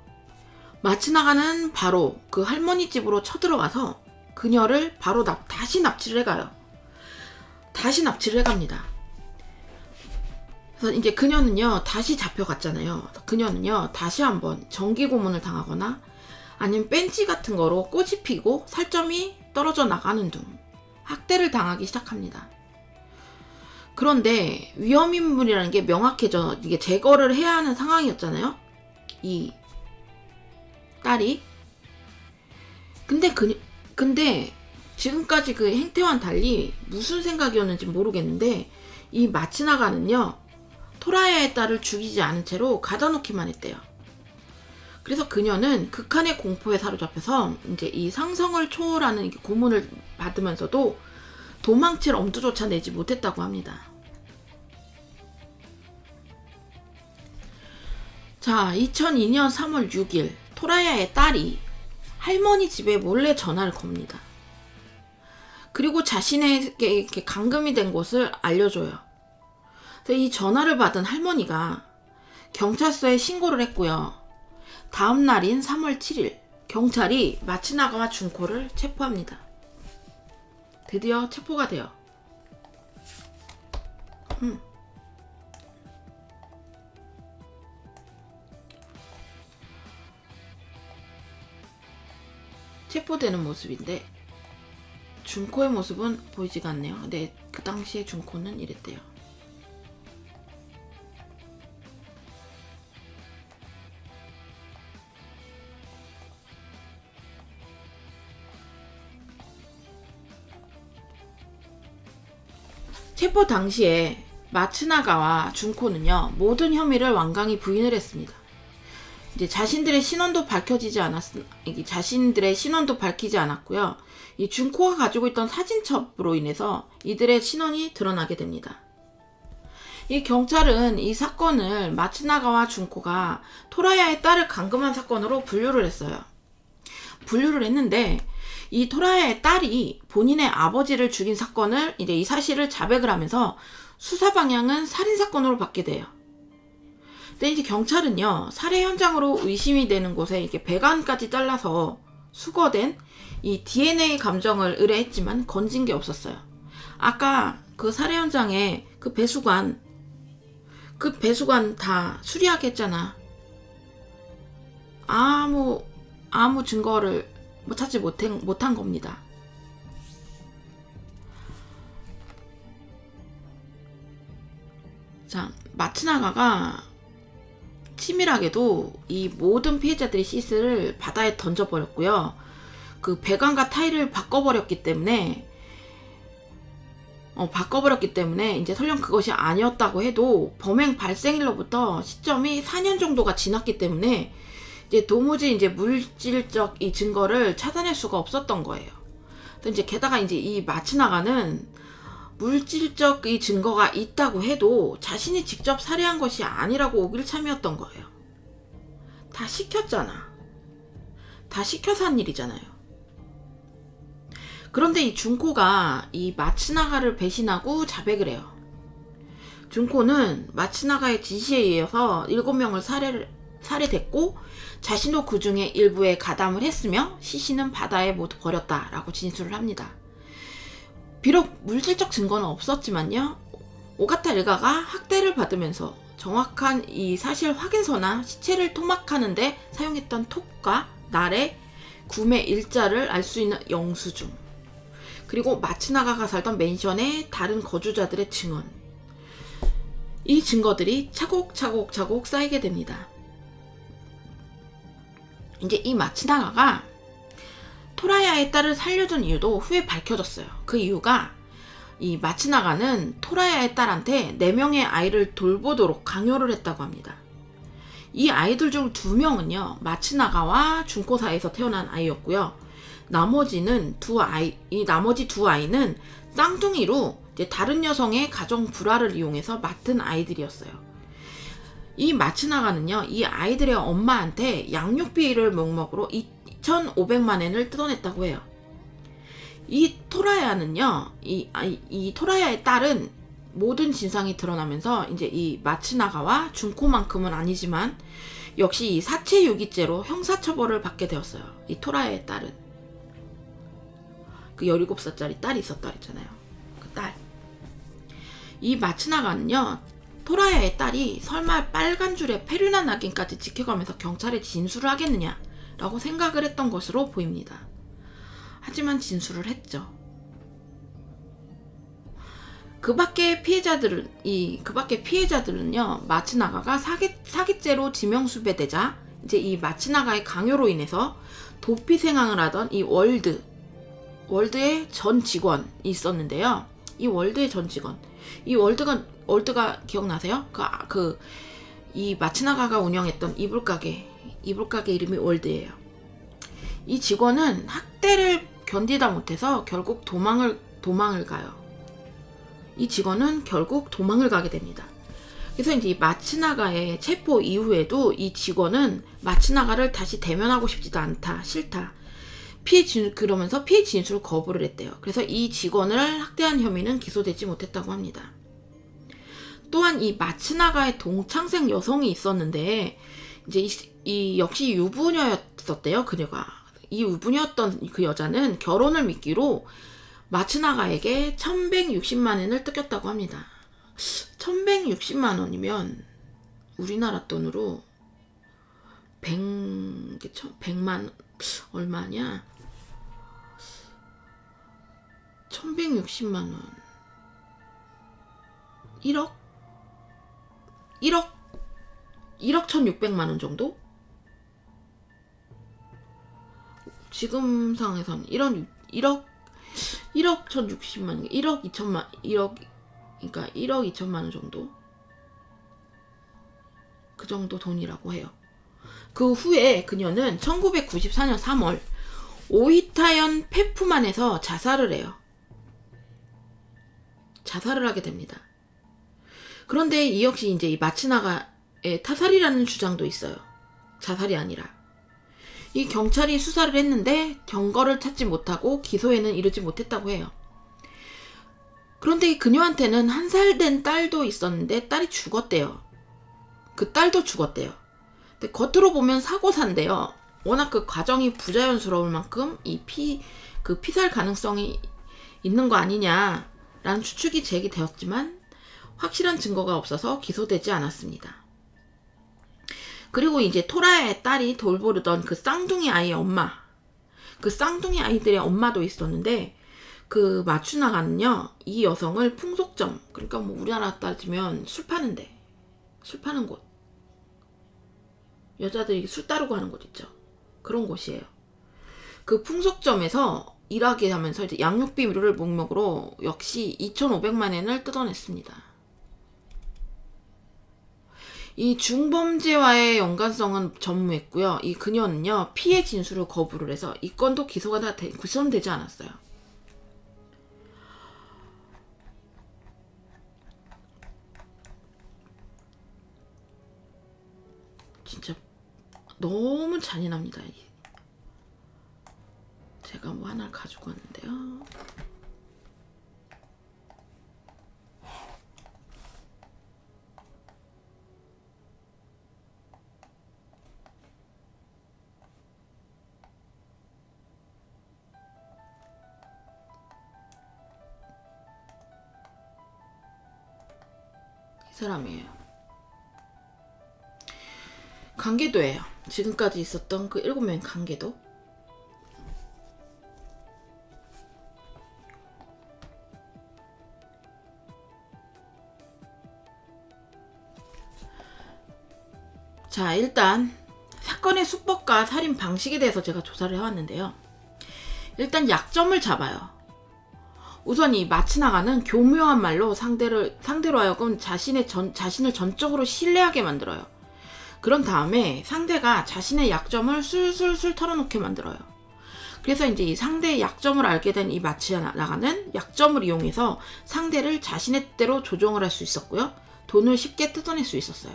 마츠나가는 바로 그 할머니 집으로 쳐들어가서 그녀를 바로 다시 납치를 해가요. 다시 납치를 해갑니다. 그래서 이제 그녀는요, 다시 잡혀갔잖아요. 그녀는요, 다시 한번 전기 고문을 당하거나 아니면 벤치 같은 거로 꽃이 피고 살점이 떨어져 나가는 등 학대를 당하기 시작합니다. 그런데 위험인물이라는 게 명확해져, 이게 제거를 해야 하는 상황이었잖아요, 이 딸이. 근데 지금까지 그 행태와는 달리 무슨 생각이었는지 모르겠는데, 이 마츠나가는요, 토라야의 딸을 죽이지 않은 채로 가둬놓기만 했대요. 그래서 그녀는 극한의 공포에 사로잡혀서 이제 이 상성을 초월하는 고문을 받으면서도 도망칠 엄두조차 내지 못했다고 합니다. 자, 2002년 3월 6일 토라야의 딸이 할머니 집에 몰래 전화를 겁니다. 그리고 자신에게 이렇게 감금이 된 곳을 알려줘요. 이 전화를 받은 할머니가 경찰서에 신고를 했고요. 다음 날인 3월 7일 경찰이 마츠나가와 준코를 체포합니다. 드디어 체포가 돼요. 체포되는 모습인데 준코의 모습은 보이지가 않네요. 근데 그 당시에 준코는 이랬대요. 체포 당시에 마츠나가와 준코는요, 모든 혐의를 완강히 부인을 했습니다. 이제 자신들의 신원도 밝히지 않았고요. 이 준코가 가지고 있던 사진첩으로 인해서 이들의 신원이 드러나게 됩니다. 이 경찰은 이 사건을 마츠나가와 준코가 토라야의 딸을 감금한 사건으로 분류를 했어요. 분류를 했는데 이 토라야의 딸이 본인의 아버지를 죽인 사건을 이제 이 사실을 자백을 하면서 수사 방향은 살인사건으로 받게 돼요. 근데 이제 경찰은요, 살해 현장으로 의심이 되는 곳에 이렇게 배관까지 잘라서 수거된 이 DNA 감정을 의뢰했지만 건진 게 없었어요. 아까 그 살해 현장에 그 배수관 다 수리하게 했잖아. 아무 증거를 찾지 못한 겁니다. 자, 마츠나가가 치밀하게도 이 모든 피해자들의 시스를 바다에 던져버렸고요. 그 배관과 타일을 바꿔버렸기 때문에 이제 설령 그것이 아니었다고 해도 범행 발생일로부터 시점이 4년 정도가 지났기 때문에 이제 도무지 이제 물질적 이 증거를 찾아낼 수가 없었던 거예요. 또 이제 게다가 이제 이 마츠나가는 물질적 이 증거가 있다고 해도 자신이 직접 살해한 것이 아니라고 오길 참이었던 거예요. 다 시켰잖아. 다 시켜서 한 일이잖아요. 그런데 이 준코가 이 마츠나가를 배신하고 자백을 해요. 준코는 마츠나가의 지시에 의해서 7명을 살해됐고 자신도 그 중에 일부에 가담을 했으며 시신은 바다에 모두 버렸다라고 진술을 합니다. 비록 물질적 증거는 없었지만요, 오가타 일가가 학대를 받으면서 정확한 이 사실 확인서나 시체를 토막하는데 사용했던 톱과 날의 구매 일자를 알 수 있는 영수증, 그리고 마츠나가가 살던 맨션의 다른 거주자들의 증언, 이 증거들이 차곡차곡 쌓이게 됩니다. 이제 이 마츠나가가 토라야의 딸을 살려준 이유도 후에 밝혀졌어요. 그 이유가 이 마츠나가는 토라야의 딸한테 4명의 아이를 돌보도록 강요를 했다고 합니다. 이 아이들 중 2명은요, 마츠나가와 준코 사이에서 태어난 아이였고요. 나머지 두 아이는 쌍둥이로 이제 다른 여성의 가정 불화를 이용해서 맡은 아이들이었어요. 이 마츠나가는요, 이 아이들의 엄마한테 양육비를 명목으로 2,500만 엔을 뜯어냈다고 해요. 이 토라야는요, 이 토라야의 딸은 모든 진상이 드러나면서 이제 이 마츠나가와 준코만큼은 아니지만 역시 이 사체유기죄로 형사처벌을 받게 되었어요. 이 토라야의 딸은. 그 17살짜리 딸이 있었다 그랬잖아요. 그 딸. 이 마츠나가는요, 토라야의 딸이 설마 빨간 줄에 페류나 낙인까지 지켜가면서 경찰에 진술을 하겠느냐 라고 생각을 했던 것으로 보입니다. 하지만 진술을 했죠. 그 밖의 피해자들은요, 마츠나가가 사기죄로 지명수배되자 이제 이 마츠나가의 강요로 인해서 도피 생활을 하던 이 월드의 전 직원이 있었는데요. 이 월드의 전 직원, 이 월드가 기억나세요? 이 마츠나가가 운영했던 이불가게 이름이 월드예요. 이 직원은 학대를 견디다 못해서 결국 도망을 가요. 이 직원은 결국 도망을 가게 됩니다. 그래서 이제 이 마츠나가의 체포 이후에도 이 직원은 마츠나가를 다시 대면하고 싶지도 않다, 싫다. 그러면서 피해 진술을 거부를 했대요. 그래서 이 직원을 학대한 혐의는 기소되지 못했다고 합니다. 또한 이 마츠나가의 동창생 여성이 있었는데 이제 이 역시 유부녀였었대요. 그녀가 이 유부녀였던 그 여자는 결혼을 미끼로 마츠나가에게 1160만 엔을 뜯겼다고 합니다. 1160만 원이면 우리나라 돈으로 100만 얼마냐? 1160만 원 1억 1600만 원 정도? 지금 상황에서는 1억 1060만 원, 1억 2천만 원 정도? 그 정도 돈이라고 해요. 그 후에 그녀는 1994년 3월 오히타현 페프만에서 자살을 해요. 자살을 하게 됩니다. 그런데 이 역시 이제 이 마츠나가의 타살이라는 주장도 있어요. 자살이 아니라. 이 경찰이 수사를 했는데 경거를 찾지 못하고 기소에는 이르지 못했다고 해요. 그런데 그녀한테는 1살 된 딸도 있었는데 딸이 죽었대요. 그 딸도 죽었대요. 근데 겉으로 보면 사고사인데요. 워낙 그 과정이 부자연스러울 만큼 그 피살 가능성이 있는 거 아니냐라는 추측이 제기되었지만 확실한 증거가 없어서 기소되지 않았습니다. 그리고 이제 토라의 딸이 돌보르던 그 쌍둥이 아이의 엄마, 그 쌍둥이 아이들의 엄마도 있었는데 그 마츠나가는요, 이 여성을 풍속점, 그러니까 뭐 우리나라 따지면 술 파는 곳, 여자들이 술 따르고 하는 곳 있죠. 그런 곳이에요. 그 풍속점에서 일하게 하면서 이제 양육비 무료를 목록으로 역시 2,500만 엔을 뜯어냈습니다. 이 중범죄와의 연관성은 전무했고요. 이 그녀는요, 피해 진술을 거부를 해서 이 건도 기소는 되지 않았어요. 진짜 너무 잔인합니다. 제가 뭐 하나를 가지고 왔는데요. 이 사람이에요. 강계도예요. 지금까지 있었던 그 7명의 강계도. 자, 일단 사건의 수법과 살인 방식에 대해서 제가 조사를 해왔는데요. 일단 약점을 잡아요. 우선 이 마츠나가는 교묘한 말로 상대로 하여금 자신을 전적으로 신뢰하게 만들어요. 그런 다음에 상대가 자신의 약점을 술술술 털어놓게 만들어요. 그래서 이제 이 상대의 약점을 알게 된 이 마츠나가는 약점을 이용해서 상대를 자신의 뜻대로 조종을 할 수 있었고요. 돈을 쉽게 뜯어낼 수 있었어요.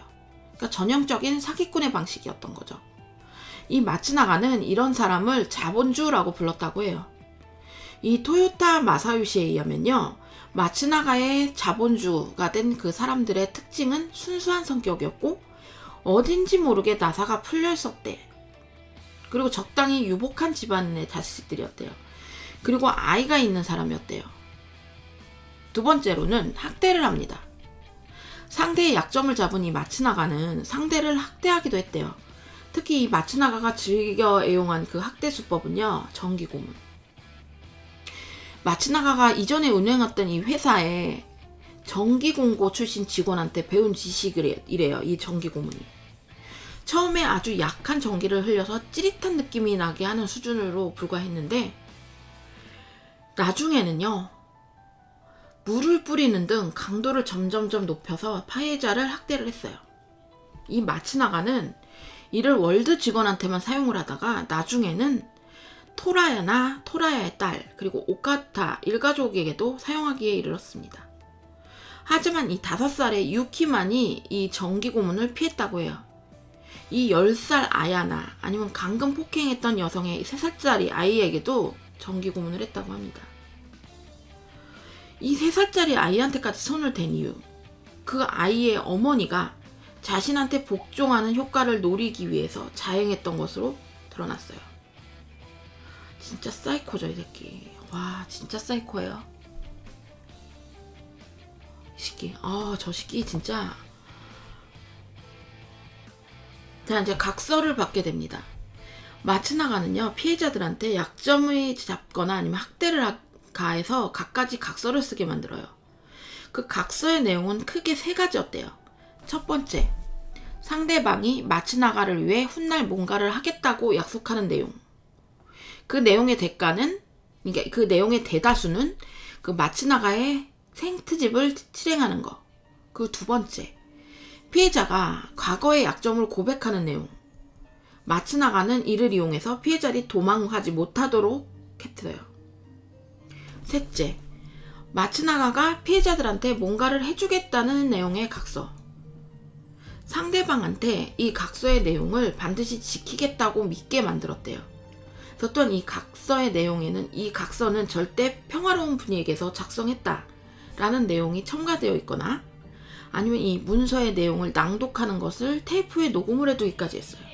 그러니까 전형적인 사기꾼의 방식이었던 거죠. 이 마츠나가는 이런 사람을 자본주라고 불렀다고 해요. 이 토요타 마사요시에 의하면요, 마츠나가의 자본주가 된 그 사람들의 특징은 순수한 성격이었고 어딘지 모르게 나사가 풀려 있었대. 그리고 적당히 유복한 집안의 자식들이었대요. 그리고 아이가 있는 사람이었대요. 두 번째로는 학대를 합니다. 상대의 약점을 잡은 이 마츠나가는 상대를 학대하기도 했대요. 특히 이 마츠나가가 즐겨 애용한 그 학대 수법은요, 전기고문. 마츠나가가 이전에 운영했던 이 회사에 전기공고 출신 직원한테 배운 지식이래요. 이 전기고문이. 처음에 아주 약한 전기를 흘려서 찌릿한 느낌이 나게 하는 수준으로 불과했는데 나중에는요, 물을 뿌리는 등 강도를 점점점 높여서 피해자를 학대를 했어요. 이 마츠나가는 이를 월드 직원한테만 사용을 하다가 나중에는 토라야나 토라야의 딸 그리고 오카타 일가족에게도 사용하기에 이르렀습니다. 하지만 이 5살의 유키만이 이 정기 고문을 피했다고 해요. 이 10살 아야나 아니면 강금 폭행했던 여성의 3살짜리 아이에게도 정기 고문을 했다고 합니다. 이 3살짜리 아이한테까지 손을 댄 이유, 그 아이의 어머니가 자신한테 복종하는 효과를 노리기 위해서 자행했던 것으로 드러났어요. 진짜 사이코죠, 이 새끼. 와, 진짜 사이코예요. 이 새끼. 저 새끼 진짜. 자, 이제 각서를 받게 됩니다. 마츠나가는요, 피해자들한테 약점을 잡거나 아니면 학대를 가해서 갖가지 각서를 쓰게 만들어요. 그 각서의 내용은 크게 3가지였대요. 첫 번째, 상대방이 마츠나가를 위해 훗날 뭔가를 하겠다고 약속하는 내용. 그 내용의 대가는, 그 내용의 대다수는 그 마츠나가의 생트집을 실행하는 거. 그 2번째, 피해자가 과거의 약점을 고백하는 내용. 마츠나가는 이를 이용해서 피해자들이 도망가지 못하도록 했어요. 셋째, 마츠나가가 피해자들한테 뭔가를 해주겠다는 내용의 각서. 상대방한테 이 각서의 내용을 반드시 지키겠다고 믿게 만들었대요. 그래서 또한 이 각서의 내용에는 이 각서는 절대 평화로운 분위기에서 작성했다라는 내용이 첨가되어 있거나 아니면 이 문서의 내용을 낭독하는 것을 테이프에 녹음을 해두기까지 했어요.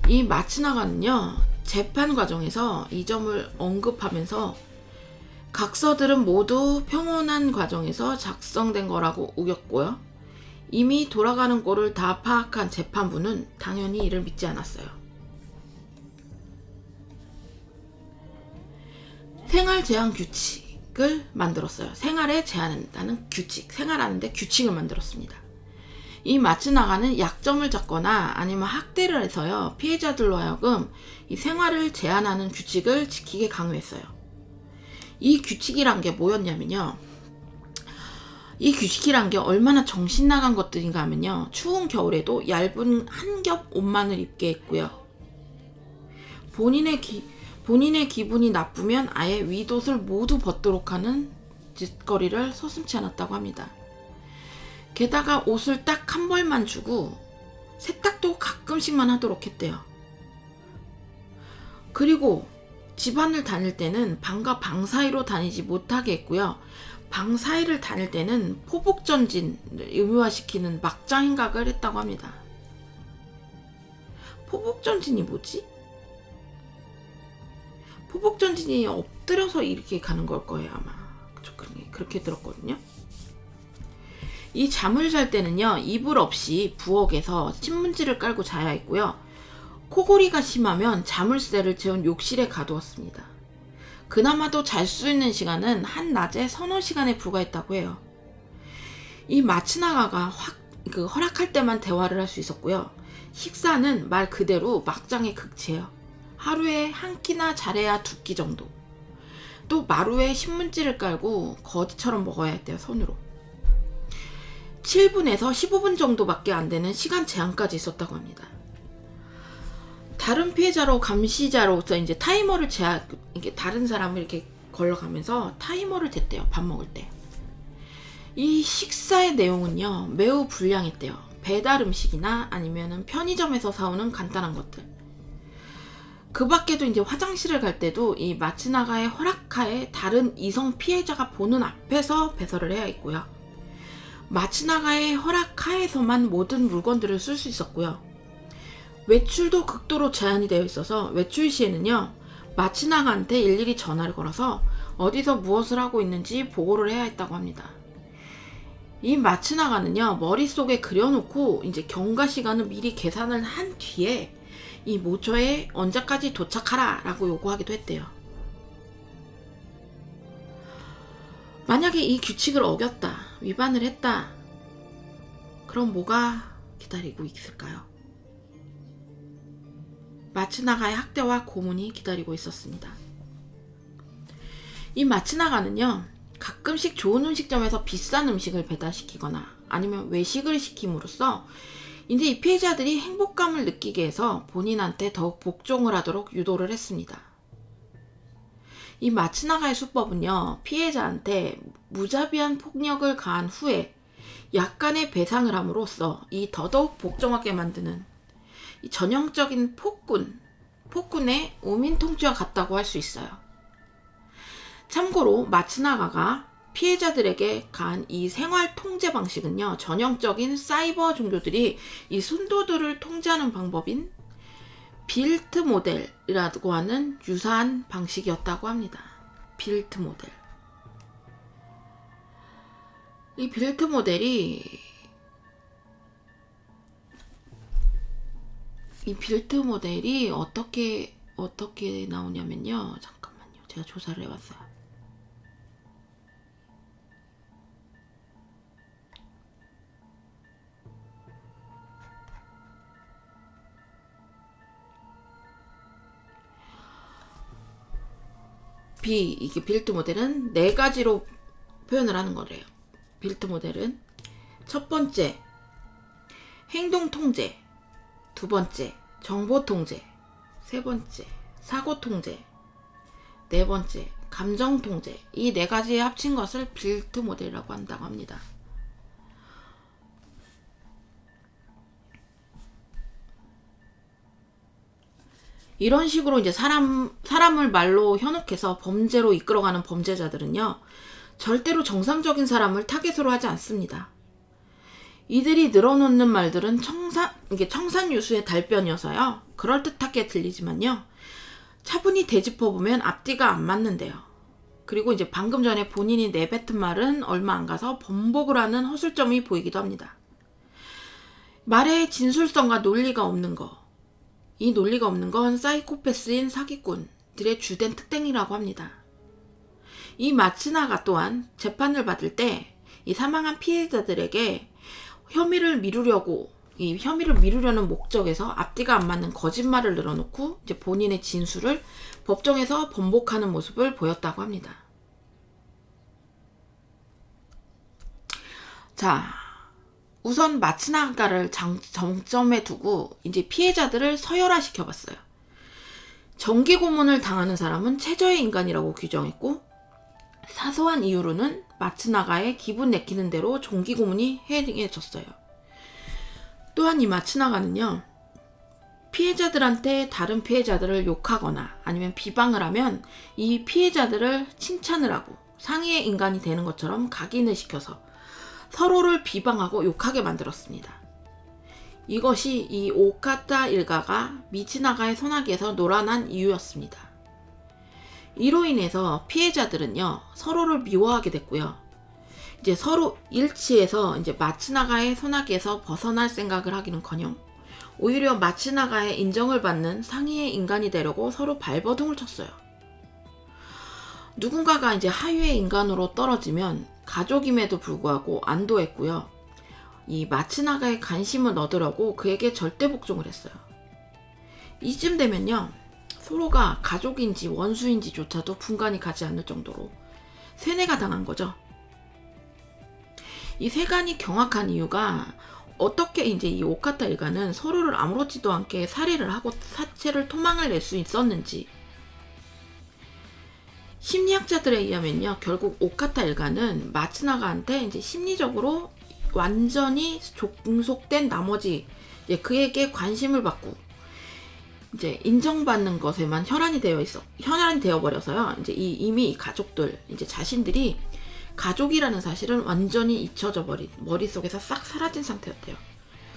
이 마츠나가는요, 재판 과정에서 이 점을 언급하면서 각서들은 모두 평온한 과정에서 작성된 거라고 우겼고요. 이미 돌아가는 꼴을 다 파악한 재판부는 당연히 이를 믿지 않았어요. 생활 제한 규칙을 만들었어요. 생활에 제한한다는 규칙, 생활하는데 규칙을 만들었습니다. 이 마츠나가는 약점을 잡거나 아니면 학대를 해서요, 피해자들로 하여금 이 생활을 제한하는 규칙을 지키게 강요했어요. 이 규칙이란 게 뭐였냐면요, 이 규칙이란 게 얼마나 정신 나간 것들인가 하면요, 추운 겨울에도 얇은 한 겹 옷만을 입게 했고요, 본인의 기분이 나쁘면 아예 윗옷을 모두 벗도록 하는 짓거리를 서슴지 않았다고 합니다. 게다가 옷을 딱 한 벌만 주고 세탁도 가끔씩만 하도록 했대요. 그리고 집안을 다닐 때는 방과 방 사이로 다니지 못하게 했고요. 방 사이를 다닐 때는 포복전진을 의무화시키는 막장 행각을 했다고 합니다. 포복전진이 뭐지? 포복전진이 엎드려서 이렇게 가는 걸 거예요, 아마. 그렇게 들었거든요. 이 잠을 잘 때는요, 이불 없이 부엌에서 신문지를 깔고 자야 했고요. 코골이가 심하면 자물쇠를 재운 욕실에 가두었습니다. 그나마도 잘 수 있는 시간은 한낮에 서너 시간에 불과했다고 해요. 이 마츠나가가 허락할 때만 대화를 할 수 있었고요. 식사는 말 그대로 막장의 극치예요. 하루에 한 끼나 잘해야 2끼 정도. 또 마루에 신문지를 깔고 거지처럼 먹어야 했대요, 손으로. 7분에서 15분 정도밖에 안 되는 시간 제한까지 있었다고 합니다. 다른 피해자로 감시자로서 이제 타이머를 이게 다른 사람을 이렇게 걸러가면서 타이머를 댔대요, 밥 먹을 때. 이 식사의 내용은요, 매우 불량했대요. 배달 음식이나 아니면은 편의점에서 사오는 간단한 것들. 그 밖에도 이제 화장실을 갈 때도 이 마츠나가의 허락하에 다른 이성 피해자가 보는 앞에서 배설을 해야 했고요. 마츠나가의 허락하에서만 모든 물건들을 쓸 수 있었고요. 외출도 극도로 제한이 되어 있어서 외출 시에는요, 마츠나가한테 일일이 전화를 걸어서 어디서 무엇을 하고 있는지 보고를 해야 했다고 합니다. 이 마츠나가는요, 머릿속에 그려놓고 이제 경과 시간을 미리 계산을 한 뒤에 이 모처에 언제까지 도착하라 라고 요구하기도 했대요. 만약에 이 규칙을 어겼다, 위반을 했다, 그럼 뭐가 기다리고 있을까요? 마츠나가의 학대와 고문이 기다리고 있었습니다. 이 마츠나가는요, 가끔씩 좋은 음식점에서 비싼 음식을 배달시키거나 아니면 외식을 시킴으로써 이제 이 피해자들이 행복감을 느끼게 해서 본인한테 더욱 복종을 하도록 유도를 했습니다. 이 마츠나가의 수법은요, 피해자한테 무자비한 폭력을 가한 후에 약간의 배상을 함으로써 이 더더욱 복종하게 만드는 이 전형적인 폭군의 우민통치와 같다고 할 수 있어요. 참고로 마츠나가가 피해자들에게 가한 이 생활 통제 방식은요, 전형적인 사이버 종교들이 이 순도들을 통제하는 방법인 빌트 모델이라고 하는 유사한 방식이었다고 합니다. 빌트 모델. 이 빌트 모델이 어떻게 나오냐면요. 잠깐만요. 제가 조사를 해봤어요. 이게 빌트 모델은 4가지로 표현을 하는 거래요. 빌트 모델은 첫 번째, 행동 통제, 두 번째, 정보 통제, 세 번째, 사고 통제, 네 번째, 감정 통제. 이 4가지에 합친 것을 빌트 모델이라고 한다고 합니다. 이런 식으로 이제 사람을 말로 현혹해서 범죄로 이끌어가는 범죄자들은요, 절대로 정상적인 사람을 타겟으로 하지 않습니다. 이들이 늘어놓는 말들은 청산유수의 달변이어서요, 그럴듯하게 들리지만요, 차분히 되짚어보면 앞뒤가 안 맞는데요. 그리고 이제 방금 전에 본인이 내뱉은 말은 얼마 안 가서 번복을 하는 허술점이 보이기도 합니다. 말의 진술성과 논리가 없는 거, 이 논리가 없는 건 사이코패스인 사기꾼들의 주된 특징이라고 합니다. 이 마츠나가 또한 재판을 받을 때 이 사망한 피해자들에게 혐의를 미루려는 목적에서 앞뒤가 안 맞는 거짓말을 늘어놓고 이제 본인의 진술을 법정에서 번복하는 모습을 보였다고 합니다. 자, 우선 마츠나가를 정점에 두고 이제 피해자들을 서열화시켜 봤어요. 정기 고문을 당하는 사람은 최저의 인간이라고 규정했고, 사소한 이유로는 마츠나가의 기분 내키는 대로 정기 고문이 행해졌어요. 또한 이 마츠나가는요, 피해자들한테 다른 피해자들을 욕하거나 아니면 비방을 하면 이 피해자들을 칭찬을 하고 상위의 인간이 되는 것처럼 각인을 시켜서 서로를 비방하고 욕하게 만들었습니다. 이것이 이 오카타 일가가 미츠나가의 소나기에서 놀아난 이유였습니다. 이로 인해서 피해자들은요, 서로를 미워하게 됐고요. 이제 서로 일치해서 이제 마츠나가의 소나기에서 벗어날 생각을 하기는커녕 오히려 마츠나가의 인정을 받는 상위의 인간이 되려고 서로 발버둥을 쳤어요. 누군가가 이제 하위의 인간으로 떨어지면 가족임에도 불구하고 안도했고요. 이 마츠나가의 관심을 얻으려고 그에게 절대 복종을 했어요. 이쯤 되면요, 서로가 가족인지 원수인지조차도 분간이 가지 않을 정도로 세뇌가 당한 거죠. 이 세간이 경악한 이유가 어떻게 이제 이 오카타 일가는 서로를 아무렇지도 않게 살해를 하고 사체를 토막을 낼 수 있었는지. 심리학자들에 의하면요, 결국 오카타 일가는 마츠나가한테 이제 심리적으로 완전히 종속된 나머지 이제 그에게 관심을 받고 이제 인정받는 것에만 혈안이 되어 버려서요. 이제 이미 이 가족들, 이제 자신들이 가족이라는 사실은 완전히 잊혀져 버린, 머릿속에서 싹 사라진 상태였대요.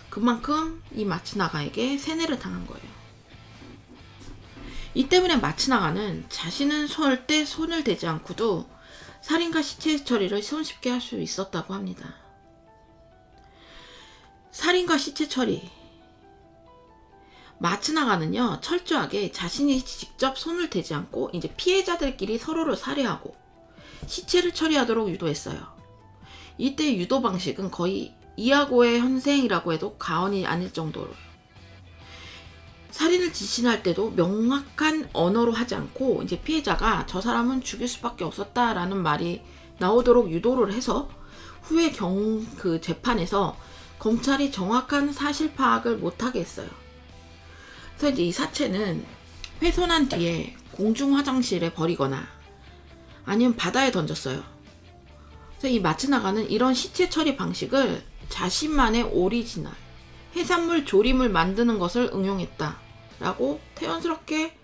그만큼 이 마츠나가에게 세뇌를 당한 거예요. 이 때문에 마츠나가는 자신은 절대 손을 대지 않고도 살인과 시체 처리를 손쉽게 할 수 있었다고 합니다. 살인과 시체 처리. 마츠나가는요, 철저하게 자신이 직접 손을 대지 않고 이제 피해자들끼리 서로를 살해하고 시체를 처리하도록 유도했어요. 이때 유도 방식은 거의 이하고의 현생이라고 해도 과언이 아닐 정도로, 살인을 지시할 때도 명확한 언어로 하지 않고 이제 피해자가 저 사람은 죽일 수밖에 없었다라는 말이 나오도록 유도를 해서 후에 그 재판에서 검찰이 정확한 사실 파악을 못하게 했어요. 그래서 이제 이 사체는 훼손한 뒤에 공중 화장실에 버리거나 아니면 바다에 던졌어요. 그래서 이 마츠나가는 이런 시체 처리 방식을 자신만의 오리지널 해산물 조림을 만드는 것을 응용했다라고 태연스럽게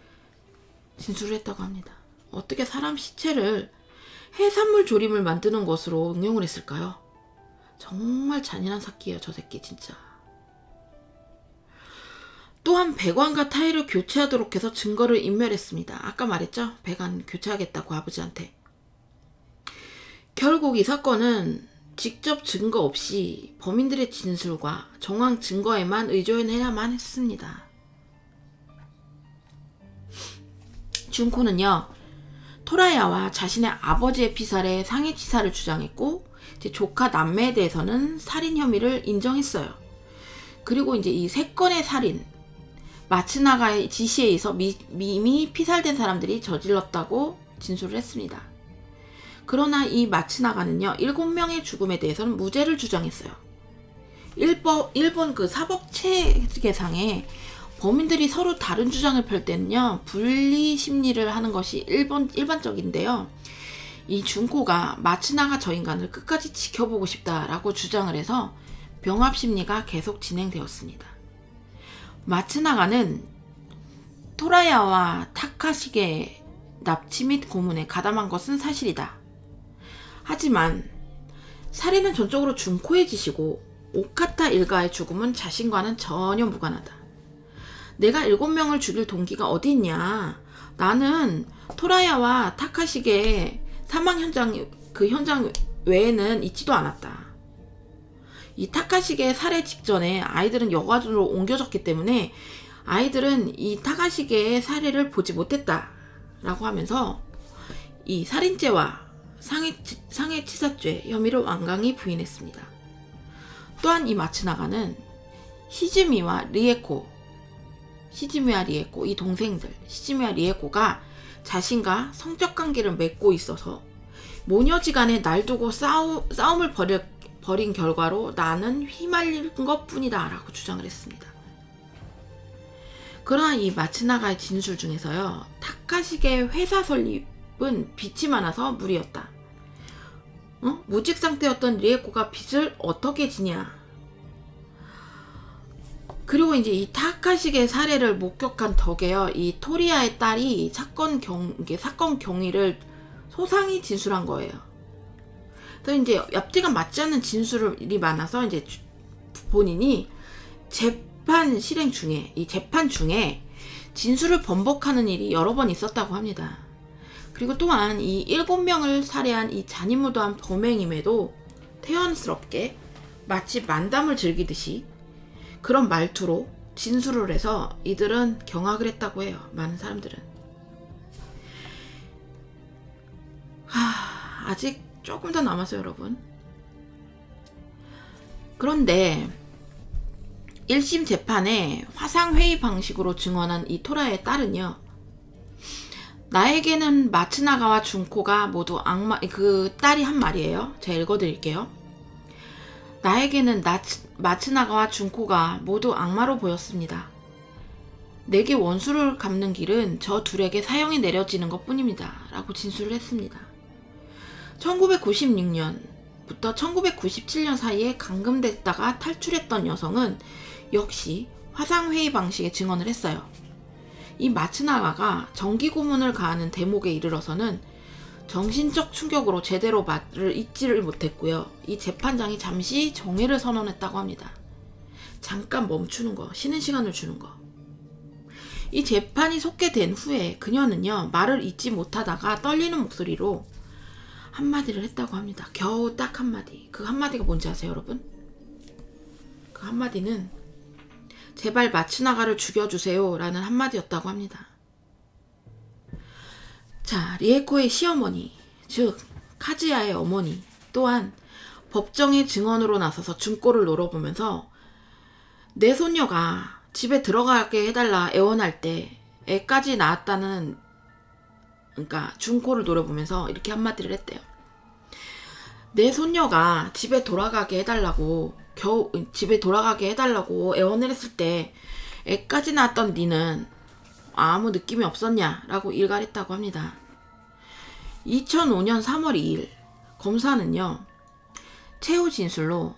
진술을 했다고 합니다. 어떻게 사람 시체를 해산물 조림을 만드는 것으로 응용을 했을까요? 정말 잔인한 새끼예요, 저 새끼 진짜. 또한 배관과 타일을 교체하도록 해서 증거를 인멸했습니다. 아까 말했죠? 배관 교체하겠다고 아버지한테. 결국 이 사건은 직접 증거 없이 범인들의 진술과 정황 증거에만 의존해야만 했습니다. 준코는요, 토라야와 자신의 아버지의 피살에 상해치사를 주장했고, 이제 조카 남매에 대해서는 살인 혐의를 인정했어요. 그리고 이제 이 세 건의 살인, 마츠나가의 지시에 의해서 이미 피살된 사람들이 저질렀다고 진술을 했습니다. 그러나 이 마츠나가는요, 7명의 죽음에 대해서는 무죄를 주장했어요. 일본 그 사법 체계상에 범인들이 서로 다른 주장을 펼 때는요, 분리 심리를 하는 것이 일반적인데요. 이 준코가 마츠나가 저 인간을 끝까지 지켜보고 싶다라고 주장을 해서 병합 심리가 계속 진행되었습니다. 마츠나가는 토라야와 타카시게 납치 및 고문에 가담한 것은 사실이다. 하지만 살인은 전적으로 준코의 짓이고 오카타 일가의 죽음은 자신과는 전혀 무관하다. 내가 7명을 죽일 동기가 어디 있냐. 나는 토라야와 타카시게 사망 현장 외에는 있지도 않았다. 이 타카시게 살해 직전에 아이들은 여관으로 옮겨졌기 때문에 아이들은 이 타카시게의 살해를 보지 못했다 라고 하면서 이 살인죄와 상해치사죄 혐의를 완강히 부인했습니다. 또한 이 마츠나가는 시즈미와 리에코 이 동생들 시즈미와 리에코가 자신과 성적 관계를 맺고 있어서 모녀지간에 날 두고 싸움을 벌인 결과로 나는 휘말린 것 뿐이다 라고 주장을 했습니다. 그러나 이 마츠나가의 진술 중에서요, 타카시게의 회사 설립은 빚이 많아서 무리였다. 무직 상태였던 리에코가 빚을 어떻게 지냐. 그리고 이제 이 타카시게 살해를 목격한 덕에요, 이 토리야의 딸이 사건 경위를 소상히 진술한 거예요. 그래서 이제 앞뒤가 맞지 않는 진술이 많아서 이제 본인이 재판 중에 진술을 번복하는 일이 여러 번 있었다고 합니다. 그리고 또한 이 7명을 살해한 이 잔인무도한 범행임에도 태연스럽게 마치 만담을 즐기듯이 그런 말투로 진술을 해서 이들은 경악을 했다고 해요. 많은 사람들은. 아직 조금 더 남았어요, 여러분. 그런데 1심 재판에 화상회의 방식으로 증언한 이 토라의 딸은요, 나에게는 마츠나가와 준코가 모두 악마, 그 딸이 한 말이에요. 제가 읽어드릴게요. 나에게는 마츠나가와 준코가 모두 악마로 보였습니다. 내게 원수를 갚는 길은 저 둘에게 사형이 내려지는 것 뿐입니다. 라고 진술을 했습니다. 1996년부터 1997년 사이에 감금됐다가 탈출했던 여성은 역시 화상회의 방식의 증언을 했어요. 이 마츠나가가 정기고문을 가하는 대목에 이르러서는 정신적 충격으로 제대로 말을 잇지를 못했고요. 이 재판장이 잠시 정회를 선언했다고 합니다. 잠깐 멈추는 거, 쉬는 시간을 주는 거. 이 재판이 속개된 후에 그녀는요, 말을 잇지 못하다가 떨리는 목소리로 한마디를 했다고 합니다. 겨우 딱 한마디. 그 한마디가 뭔지 아세요, 여러분? 그 한마디는 제발 마츠나가를 죽여주세요 라는 한마디였다고 합니다. 자, 리에코의 시어머니, 즉 카즈야의 어머니 또한 법정의 증언으로 나서서 준코를 노려보면서 내 손녀가 집에 들어가게 해달라 애원할 때 애까지 낳았다는, 그러니까 준코를 노려보면서 이렇게 한마디를 했대요. 내 손녀가 집에 돌아가게 해달라고 애원을 했을 때 애까지 낳았던 니는 아무 느낌이 없었냐 라고 일갈했다고 합니다. 2005년 3월 2일 검사는요, 최후 진술로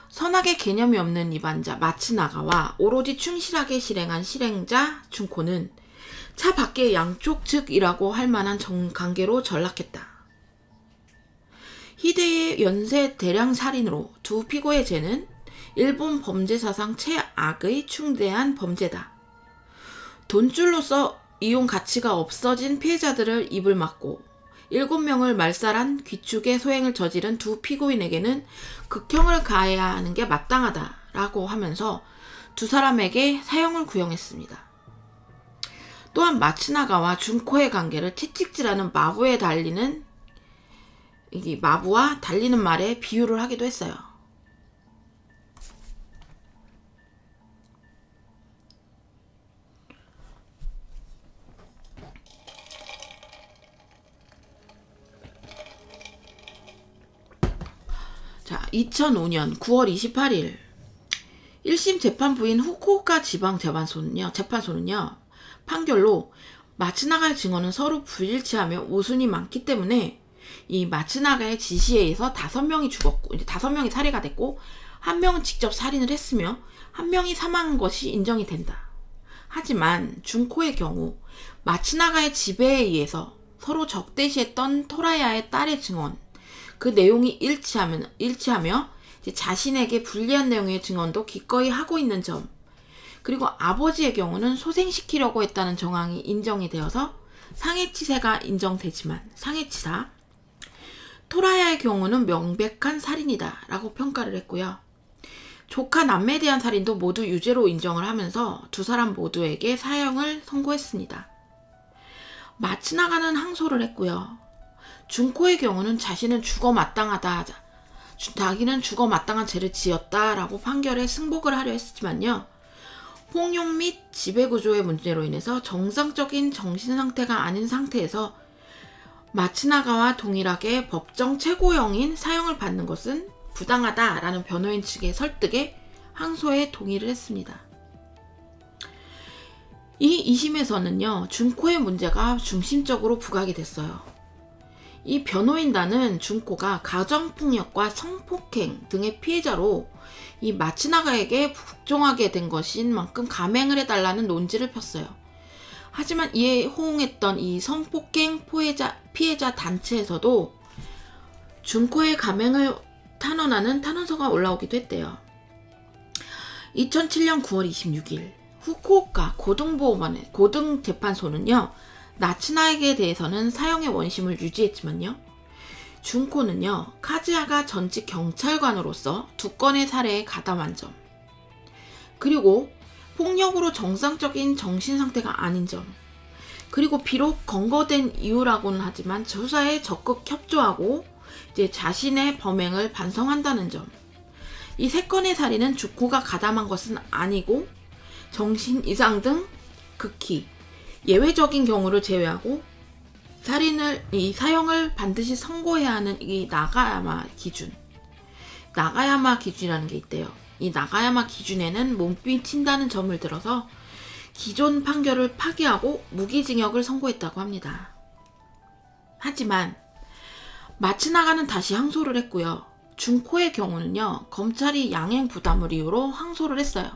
선악의 개념이 없는 입안자 마츠나가와 오로지 충실하게 실행한 실행자 준코는 차 밖의 양쪽 측이라고 할 만한 관계로 전락했다. 희대의 연쇄 대량 살인으로 두 피고의 죄는 일본 범죄사상 최악의 충대한 범죄다. 돈줄로서 이용 가치가 없어진 피해자들을 입을 막고 7명을 말살한 귀축의 소행을 저지른 두 피고인에게는 극형을 가해야 하는 게 마땅하다라고 하면서 두 사람에게 사형을 구형했습니다. 또한 마츠나가와 준코의 관계를 채찍질하는 마부와 달리는 말에 비유를 하기도 했어요. 자, 2005년 9월 28일 1심 재판부인 후쿠오카 지방 재판소는요 판결로 마츠나가의 증언은 서로 불일치하며 모순이 많기 때문에 이 마츠나가의 지시에 의해서 5명이 죽었고, 이제 5명이 살해가 됐고, 1명은 직접 살인을 했으며 1명이 사망한 것이 인정이 된다. 하지만 준코의 경우 마츠나가의 지배에 의해서 서로 적대시했던 토라야의 딸의 증언, 그 내용이 일치하며 이제 자신에게 불리한 내용의 증언도 기꺼이 하고 있는 점, 그리고 아버지의 경우는 소생시키려고 했다는 정황이 인정이 되어서 상해치사가 인정되지만 토라야의 경우는 명백한 살인이다 라고 평가를 했고요. 조카 남매에 대한 살인도 모두 유죄로 인정을 하면서 두 사람 모두에게 사형을 선고했습니다. 마츠나가는 항소를 했고요. 준코의 경우는 자기는 죽어 마땅한 죄를 지었다라고 판결에 승복을 하려 했지만요. 폭력 및 지배구조의 문제로 인해서 정상적인 정신상태가 아닌 상태에서 마츠나가와 동일하게 법정 최고형인 사형을 받는 것은 부당하다라는 변호인 측의 설득에 항소에 동의를 했습니다. 이 2심에서는요, 준코의 문제가 중심적으로 부각이 됐어요. 이 변호인단은 준코가 가정폭력과 성폭행 등의 피해자로 이 마츠나가에게 복종하게 된 것인 만큼 감행을 해달라는 논지를 폈어요. 하지만 이에 호응했던 이 성폭행 피해자 단체에서도 준코의 감행을 탄원하는 탄원서가 올라오기도 했대요. 2007년 9월 26일 후쿠오카 고등재판소는요, 마츠나가에 대해서는 사형의 원심을 유지했지만요, 준코는요, 카즈야가 전직 경찰관으로서 2건의 살해에 가담한 점, 그리고 폭력으로 정상적인 정신상태가 아닌 점, 그리고 비록 검거된 이유라고는 하지만 수사에 적극 협조하고 이제 자신의 범행을 반성한다는 점, 이 3건의 살인은 준코가 가담한 것은 아니고 정신 이상 등 극히 예외적인 경우를 제외하고 이 사형을 반드시 선고해야 하는 이 나가야마 기준이라는 게 있대요. 이 나가야마 기준에는 몸비친다는 점을 들어서 기존 판결을 파기하고 무기징역을 선고했다고 합니다. 하지만 마츠나가는 다시 항소를 했고요. 준코의 경우는요, 검찰이 양행 부담을 이유로 항소를 했어요.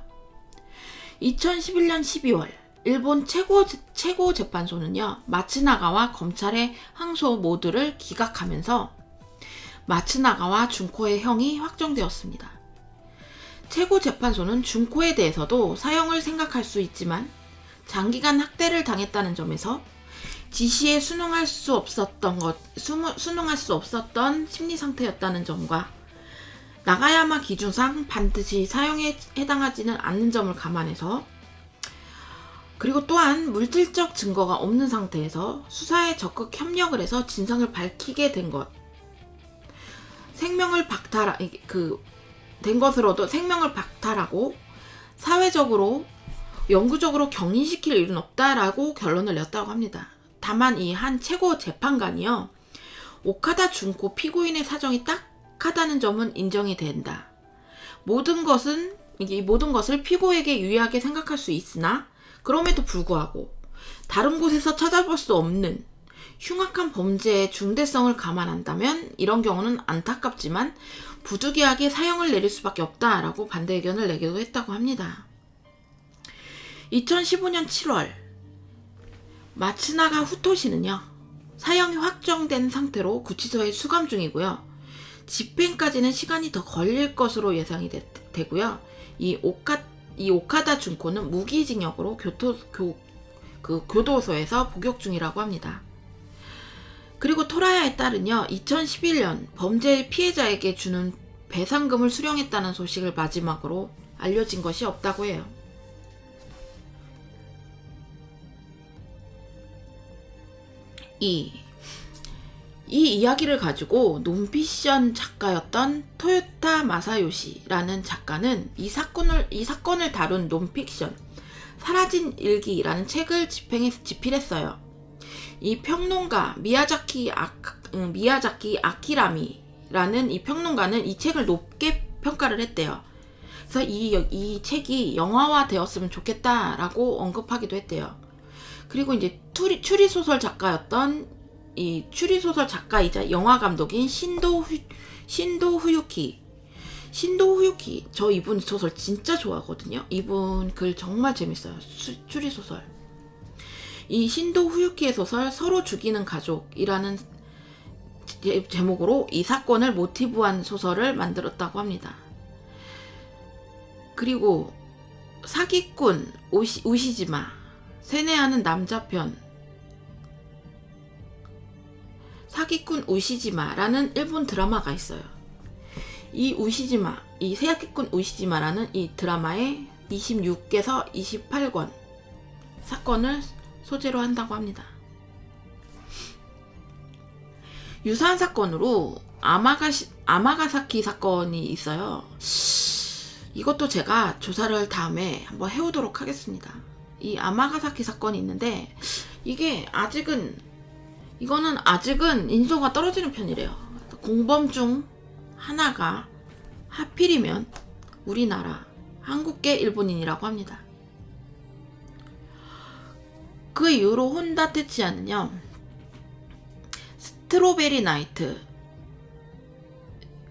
2011년 12월 일본 최고재판소는요, 마츠나가와 검찰의 항소 모두를 기각하면서 마츠나가와 준코의 형이 확정되었습니다. 최고재판소는 준코에 대해서도 사형을 생각할 수 있지만 장기간 학대를 당했다는 점에서 지시에 순응할 수 없었던 심리 상태였다는 점과 나가야마 기준상 반드시 사형에 해당하지는 않는 점을 감안해서, 그리고 또한 물질적 증거가 없는 상태에서 수사에 적극 협력을 해서 진상을 밝히게 된 것으로도 생명을 박탈하고 사회적으로 영구적으로 격리시킬 일은 없다라고 결론을 냈다고 합니다. 다만 이 한 최고 재판관이요, 오카다 준코 피고인의 사정이 딱하다는 점은 인정이 된다. 모든 것을 피고에게 유리하게 생각할 수 있으나 그럼에도 불구하고 다른 곳에서 찾아볼 수 없는 흉악한 범죄의 중대성을 감안한다면 이런 경우는 안타깝지만 부득이하게 사형을 내릴 수밖에 없다라고 반대 의견을 내기도 했다고 합니다. 2015년 7월 마츠나가 후토시는요, 사형이 확정된 상태로 구치소에 수감 중이고요. 집행까지는 시간이 더 걸릴 것으로 예상이 되고요. 이 오카다 준코는 무기징역으로 교도소에서 복역 중이라고 합니다. 그리고 토라야에 따르며 2011년 범죄 피해자에게 주는 배상금을 수령했다는 소식을 마지막으로 알려진 것이 없다고 해요. 이 이야기를 가지고 논피션 작가였던 토요타 마사요시라는 작가는 이 사건을 다룬 논픽션 사라진 일기라는 책을 집필했어요. 이 평론가 미야자키 아키라미라는 이 평론가는 이 책을 높게 평가를 했대요. 그래서 이 책이 영화화 되었으면 좋겠다라고 언급하기도 했대요. 그리고 이제 추리소설 작가였던 이 추리소설 작가이자 영화 감독인 신도 후유키, 저 이분 소설 진짜 좋아하거든요. 이분 글 정말 재밌어요. 추리소설. 이 신도 후유키의 소설 서로 죽이는 가족이라는 제목으로 이 사건을 모티브한 소설을 만들었다고 합니다. 그리고 사기꾼 우시지마, 세뇌하는 남자편, 사기꾼 우시지마라는 일본 드라마가 있어요. 이 사기꾼 우시지마라는 이 드라마의 26에서 28권 사건을 소재로 한다고 합니다. 유사한 사건으로 아마가사키 사건이 있어요. 이것도 제가 조사를 다음에 한번 해오도록 하겠습니다. 이 아마가사키 사건이 있는데 이거는 아직은 인소가 떨어지는 편이래요. 공범 중 하나가 하필이면 우리나라 한국계 일본인이라고 합니다. 그 이후로 혼다 테치야는요, 스트로베리 나이트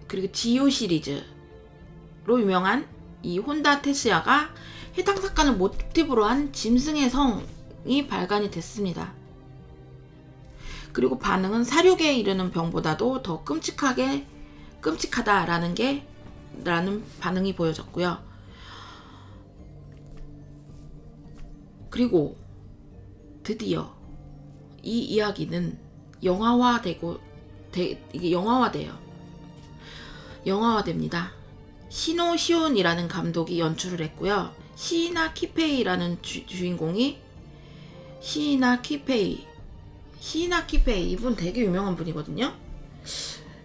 그리고 지오 시리즈로 유명한 이 혼다 테츠야가 해당 사건을 모티브로 한 짐승의 성이 발간이 됐습니다. 그리고 반응은 사륙에 이르는 병보다도 더 끔찍하다라는 반응이 보여졌고요. 그리고 드디어 이 이야기는 이게 영화화됩니다. 시노 시온이라는 감독이 연출을 했고요. 시이나 키페이라는 주인공이 시이나 키페이 이분 되게 유명한 분이거든요.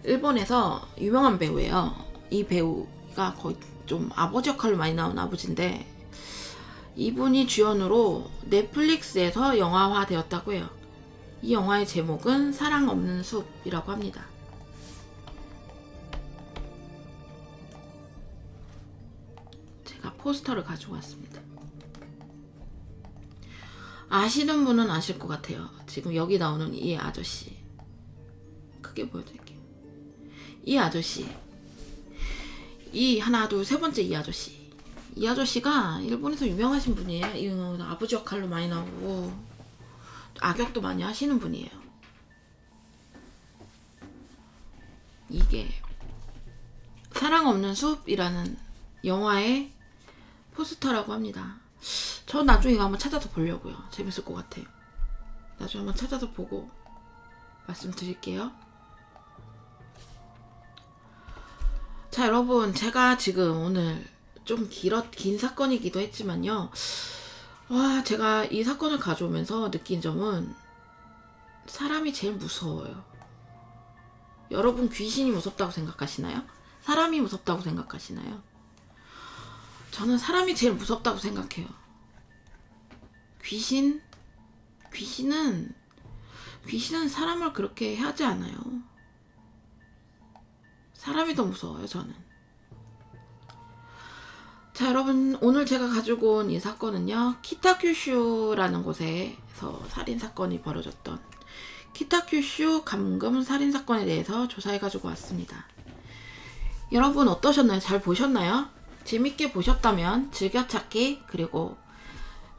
일본에서 유명한 배우예요. 이 배우가 거의 좀 아버지 역할로 많이 나온 아버지인데 이분이 주연으로 넷플릭스에서 영화화 되었다고 해요. 이 영화의 제목은 사랑 없는 숲이라고 합니다. 제가 포스터를 가지고 왔습니다. 아시는 분은 아실 것 같아요. 지금 여기 나오는 이 아저씨, 크게 보여드릴게요. 이 아저씨, 하나 둘 세 번째 이 아저씨가 일본에서 유명하신 분이에요. 아버지 역할로 많이 나오고 악역도 많이 하시는 분이에요. 이게 사랑 없는 숲이라는 영화의 포스터라고 합니다. 저 나중에 이거 한번 찾아서 보려고요. 재밌을 것 같아요. 나중에 한번 찾아서 보고 말씀드릴게요. 자, 여러분, 제가 지금 오늘 좀 긴 사건이기도 했지만요. 제가 이 사건을 가져오면서 느낀 점은 사람이 제일 무서워요. 여러분, 귀신이 무섭다고 생각하시나요? 사람이 무섭다고 생각하시나요? 저는 사람이 제일 무섭다고 생각해요. 귀신은 사람을 그렇게 하지 않아요. 사람이 더 무서워요, 저는. 자, 여러분, 오늘 제가 가지고 온 이 사건은요, 키타큐슈라는 곳에서 살인사건이 벌어졌던 키타큐슈 감금 살인사건에 대해서 조사해 가지고 왔습니다. 여러분 어떠셨나요? 잘 보셨나요? 재밌게 보셨다면 즐겨찾기 그리고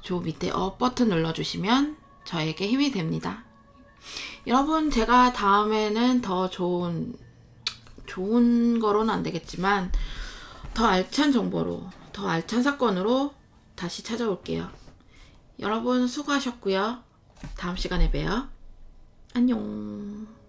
저 밑에 업 버튼 눌러주시면 저에게 힘이 됩니다. 여러분, 제가 다음에는 더 좋은 거로는 안 되겠지만 더 알찬 정보로, 더 알찬 사건으로 다시 찾아올게요. 여러분 수고하셨고요. 다음 시간에 봬요. 안녕.